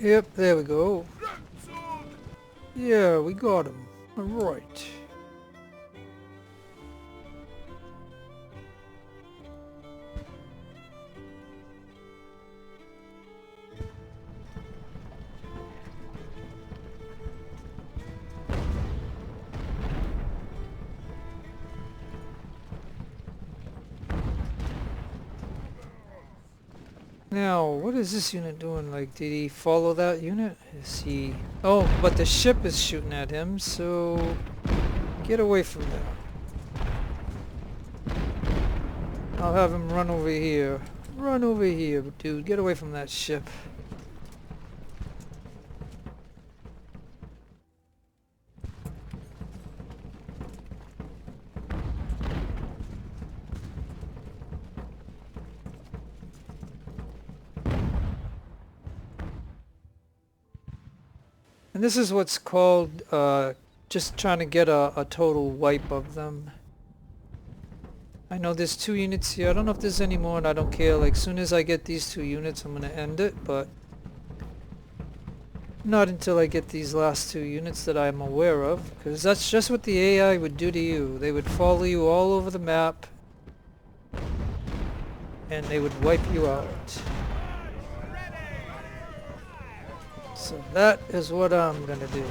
Yep, there we go. Yeah, we got him. Alright. Now, what is this unit doing? Like, did he follow that unit? Is he... Oh, but the ship is shooting at him, so... Get away from that. I'll have him run over here. Run over here, dude. Get away from that ship. And this is what's called just trying to get a total wipe of them. I know there's 2 units here. I don't know if there's any more, and I don't care. Like, soon as I get these 2 units, I'm gonna end it, but not until I get these last 2 units that I'm aware of, because that's just what the AI would do to you. They would follow you all over the map, and they would wipe you out. So that is what I'm gonna do.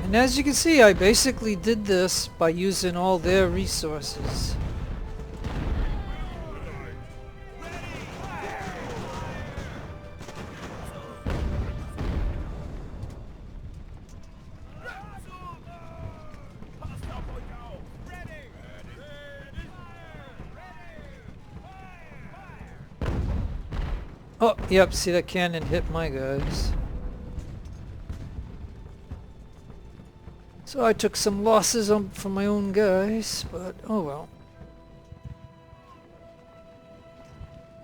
And as you can see, I basically did this by using all their resources. Oh, yep, see that cannon hit my guys. So I took some losses from my own guys, but oh well.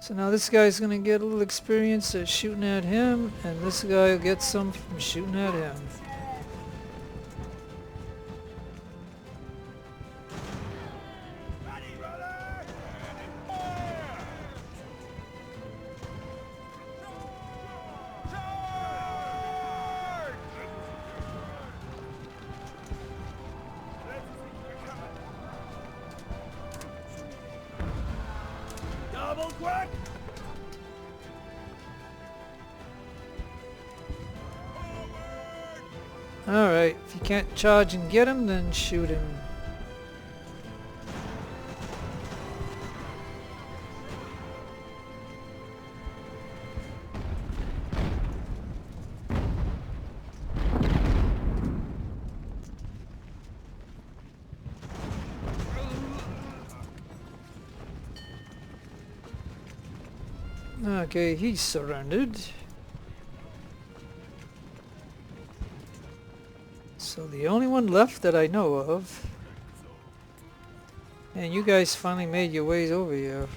So now this guy's gonna get a little experience at shooting at him, and this guy will get some from shooting at him. Alright, if you can't charge and get him, then shoot him. Okay, he's surrendered. So the only one left that I know of. And you guys finally made your ways over here.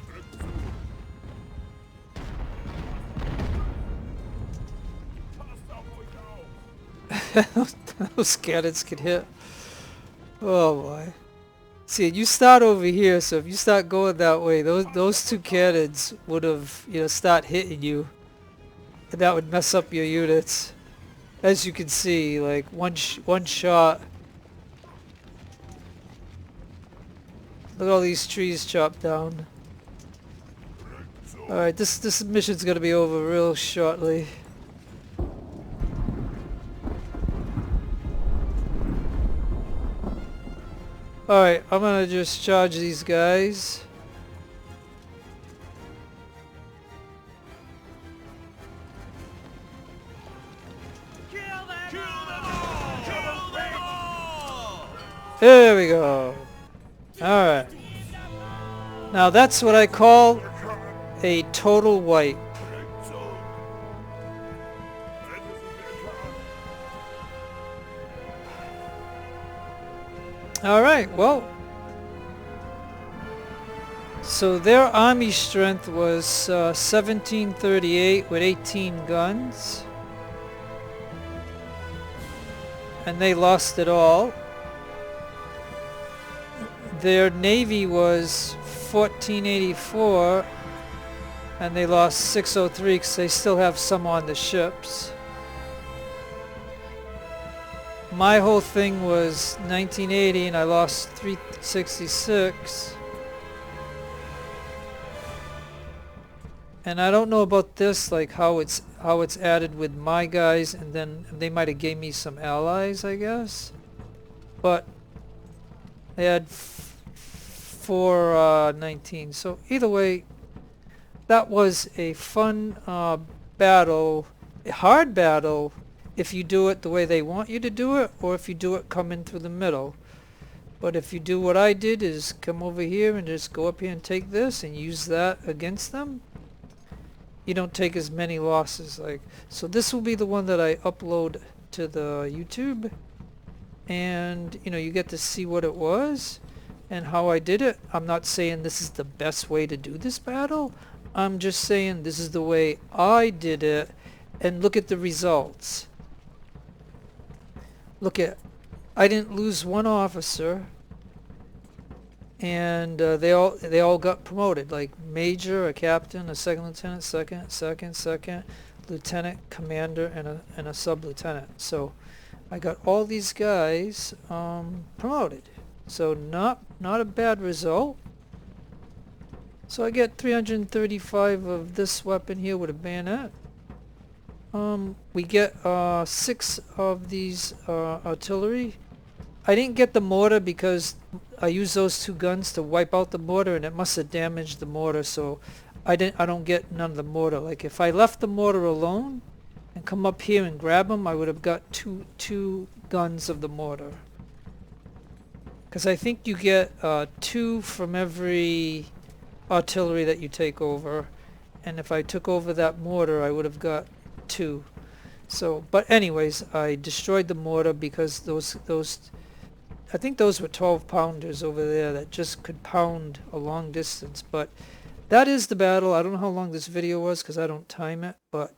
Those cannons could hit. Oh boy. See, you start over here, so if you start going that way, those 2 cannons would have, start hitting you. And that would mess up your units. As you can see, like one shot. Look at all these trees chopped down. Alright, this mission's gonna be over real shortly. Alright, I'm gonna just charge these guys. There we go. Alright. Now that's what I call a total wipe. Alright, well. So their army strength was 1738 with 18 guns. And they lost it all. Their navy was 1484 and they lost 603 because they still have some on the ships. My whole thing was 1980 and I lost 366. And I don't know about this, like how it's added with my guys, and then they might have gave me some allies, I guess. But they had 419. So either way, that was a fun battle, a hard battle if you do it the way they want you to do it, or if you do it coming through the middle. But if you do what I did, is come over here and just go up here and take this and use that against them, you don't take as many losses. So this will be the one that I upload to the YouTube, and you get to see what it was. and how I did it. I'm not saying this is the best way to do this battle. I'm just saying this is the way I did it, and look at the results. Look at, I didn't lose one officer, and they all got promoted, like major, a captain, a second lieutenant, second lieutenant, commander, and a sub lieutenant. So I got all these guys promoted. So not a bad result. So I get 335 of this weapon here with a bayonet. We get 6 of these artillery. I didn't get the mortar because I used those 2 guns to wipe out the mortar, and it must have damaged the mortar, so I don't get none of the mortar. Like if I left the mortar alone and come up here and grab them, I would have got two guns of the mortar. Because I think you get 2 from every artillery that you take over, and if I took over that mortar, I would have got 2. So, but anyways, I destroyed the mortar because those I think those were 12 pounders over there that just could pound a long distance. But that is the battle. I don't know how long this video was because I don't time it, but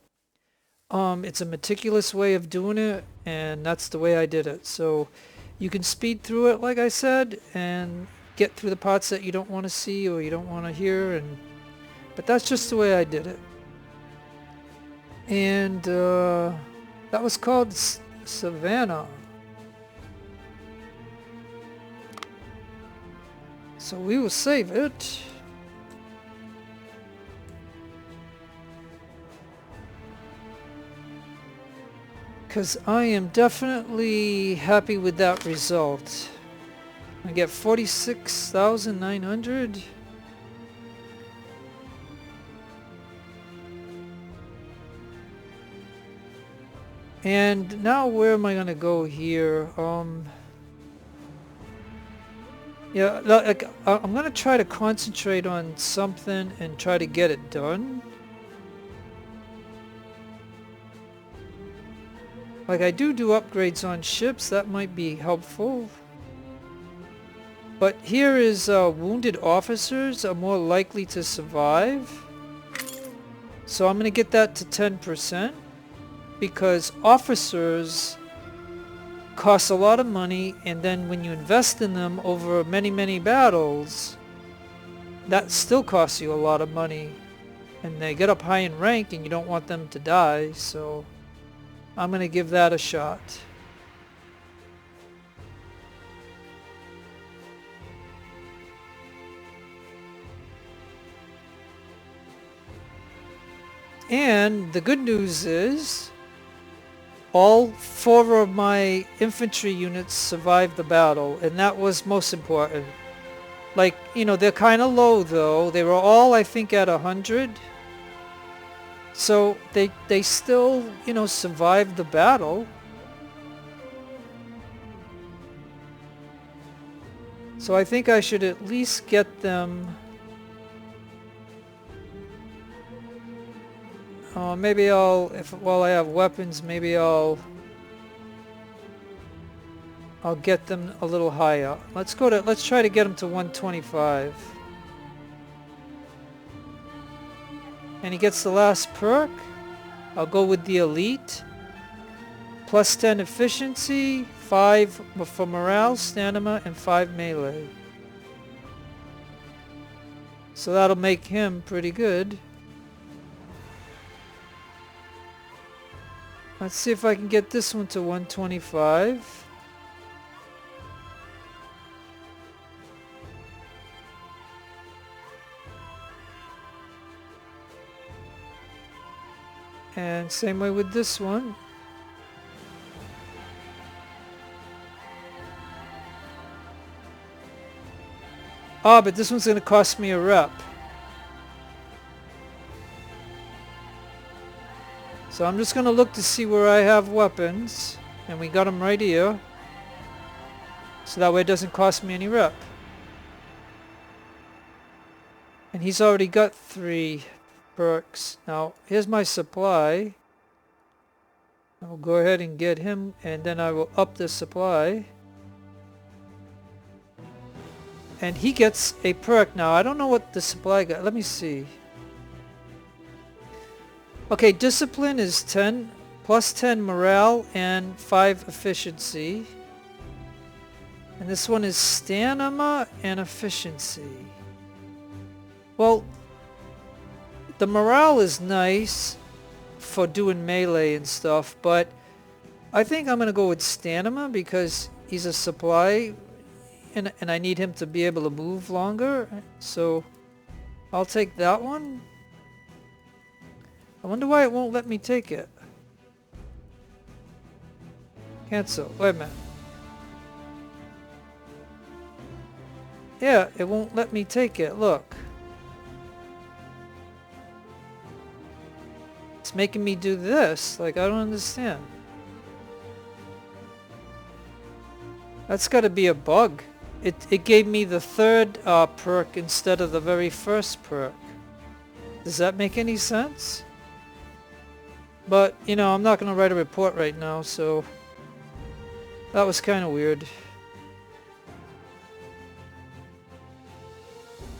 it's a meticulous way of doing it, and that's the way I did it. So you can speed through it, like I said, and get through the parts that you don't want to see or you don't want to hear, but that's just the way I did it. And that was called Savannah. So we will save it. Because I am definitely happy with that result. I get 46,900. And now where am I going to go here? Yeah, like, I'm going to try to concentrate on something and try to get it done. Like I do upgrades on ships, that might be helpful. But here is wounded officers are more likely to survive. So I'm going to get that to 10% because officers cost a lot of money, and then when you invest in them over many battles, that still costs you a lot of money, and they get up high in rank and you don't want them to die, so I'm going to give that a shot. And the good news is all 4 of my infantry units survived the battle, and that was most important. Like, you know, they're kind of low though. They were all, I think, at 100. So they still, you know, survived the battle. So I think I should at least get them. Maybe while I have weapons, maybe I'll get them a little higher. Let's try to get them to 125. And he gets the last perk. I'll go with the elite. Plus 10 efficiency, 5 for morale, stamina, and 5 melee. So that'll make him pretty good. Let's see if I can get this one to 125. And same way with this one. Ah, but this one's going to cost me a rep. So I'm just going to look to see where I have weapons. And we got them right here. So that way it doesn't cost me any rep. And he's already got 3 perks. Now, here's my supply. I will go ahead and get him, and then I will up the supply. And he gets a perk now. I don't know what the supply got. Let me see. Okay, discipline is 10, plus 10 morale and 5 efficiency. And this one is stamina and efficiency. Well, the morale is nice for doing melee and stuff, but I think I'm going to go with stamina because he's a supply and I need him to be able to move longer. So I'll take that one. I wonder why it won't let me take it. Cancel. Wait a minute. Yeah, it won't let me take it. Look. It's making me do this. Like, I don't understand. That's got to be a bug. It gave me the third perk instead of the very first perk. Does that make any sense? But, you know, I'm not going to write a report right now, so that was kind of weird.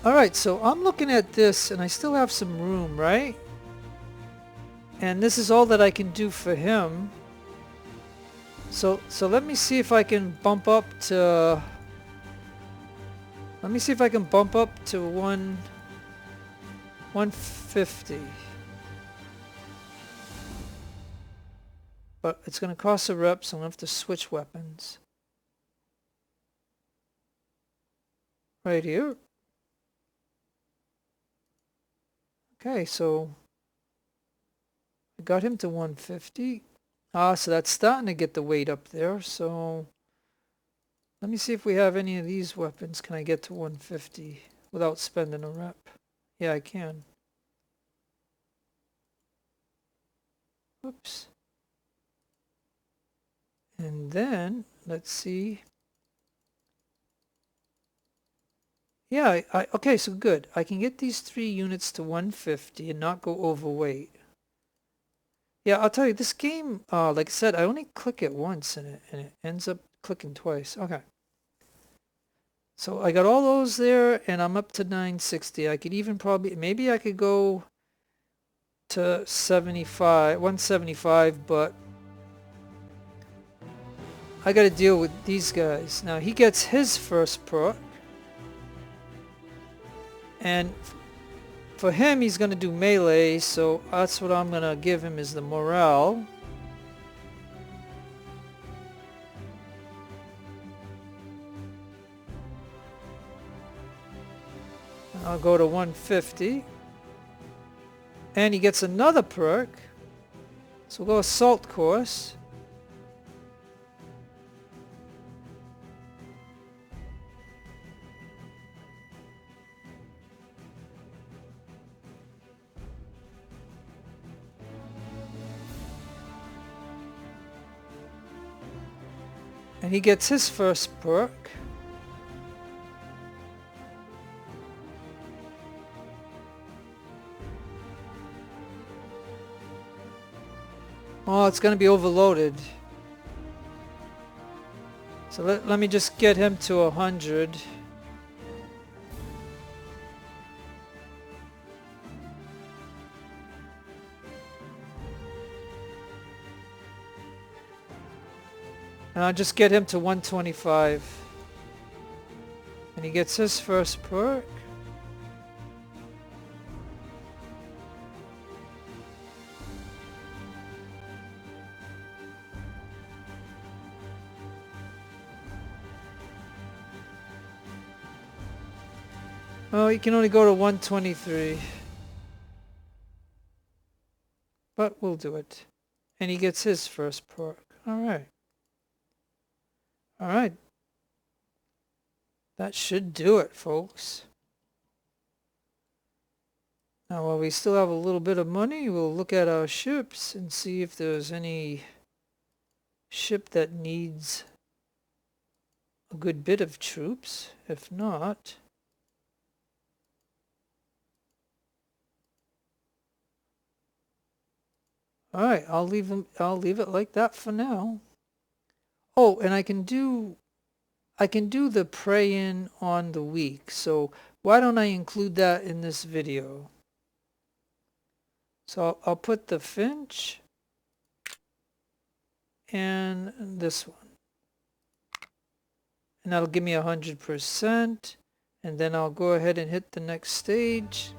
Alright, so I'm looking at this and I still have some room, right? And this is all that I can do for him. So let me see if I can bump up to... Let me see if I can bump up to 150. But it's going to cost a rep, so I'm going to have to switch weapons. Right here. Okay, so I got him to 150. So that's starting to get the weight up there. So let me see if we have any of these weapons. Can I get to 150 without spending a rep? Yeah, I can. Oops. And then, let's see. Yeah, okay, so good. I can get these 3 units to 150 and not go overweight. Yeah, I'll tell you, this game, like I said, I only click it once and it ends up clicking twice. Okay. So I got all those there and I'm up to 960. I could even probably, maybe I could go to 175, but I got to deal with these guys. Now he gets his first perk. And for him, he's going to do melee, so that's what I'm going to give him is the morale. I'll go to 150. And he gets another perk. So we'll go assault course. And he gets his first perk. Oh, it's going to be overloaded. So let me just get him to 100. And I'll just get him to 125. And he gets his first perk. Oh, you can only go to 123. But we'll do it. And he gets his first perk. Alright. Alright. That should do it, folks. Now, while we still have a little bit of money, we'll look at our ships and see if there's any ship that needs a good bit of troops. If not... Alright, I'll leave it like that for now. Oh, and I can do I can do the preying on the weak. So why don't I include that in this video? So I'll put the finch and this one. And that'll give me 100%. And then I'll go ahead and hit the next stage.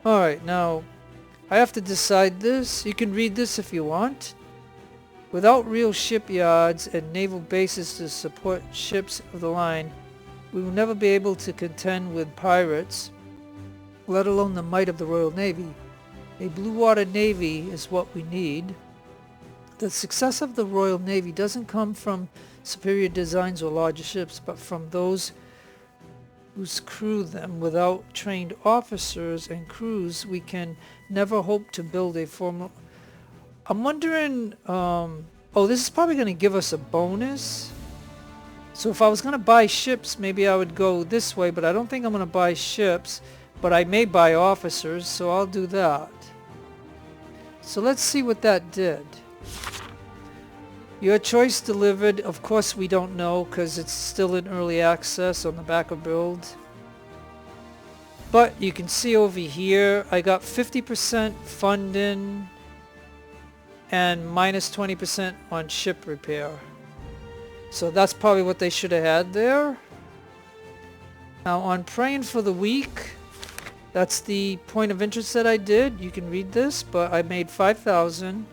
Alright, now I have to decide this. You can read this if you want. Without real shipyards and naval bases to support ships of the line, we will never be able to contend with pirates, let alone the might of the Royal Navy. A blue water navy is what we need. The success of the Royal Navy doesn't come from superior designs or larger ships, but from those whose crew them. Without trained officers and crews, we can never hope to build a formal... I'm wondering, oh, this is probably going to give us a bonus. So if I was going to buy ships, maybe I would go this way, but I don't think I'm going to buy ships, but I may buy officers, so I'll do that. So let's see what that did. Your choice delivered. Of course we don't know because it's still in early access on the back of build. But you can see over here I got 50% funding and minus 20% on ship repair. So that's probably what they should have had there. Now on praying for the weak, that's the point of interest that I did. You can read this, but I made 5,000.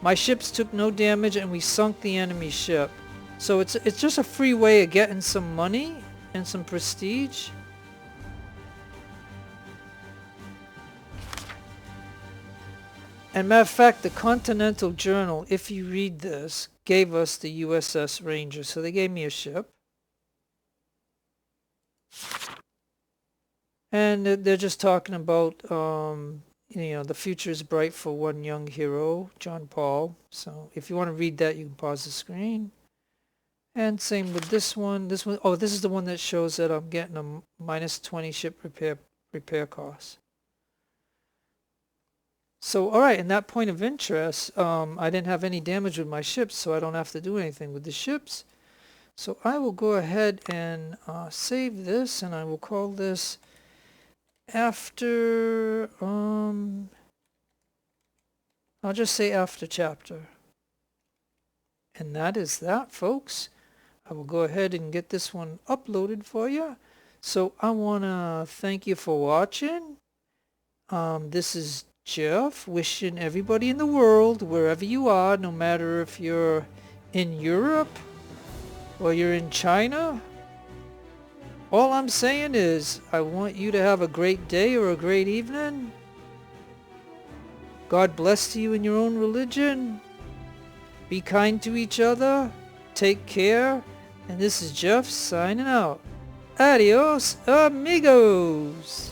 My ships took no damage and we sunk the enemy ship. So it's just a free way of getting some money and some prestige. And matter of fact, the Continental Journal, if you read this, gave us the USS Ranger. So they gave me a ship. And they're just talking about, you know, the future is bright for one young hero, John Paul. So if you want to read that, you can pause the screen. And same with this one. This one, oh, this is the one that shows that I'm getting a minus 20 ship repair costs. So, alright, in that point of interest, I didn't have any damage with my ships, so I don't have to do anything with the ships. So I will go ahead and save this, and I will call this after, I'll just say after chapter. And that is that, folks. I will go ahead and get this one uploaded for you. So I want to thank you for watching. This is Jeff, wishing everybody in the world, wherever you are, no matter if you're in Europe or you're in China, all I'm saying is I want you to have a great day or a great evening. God bless to you in your own religion. Be kind to each other. Take care. And this is Jeff signing out. Adios, amigos.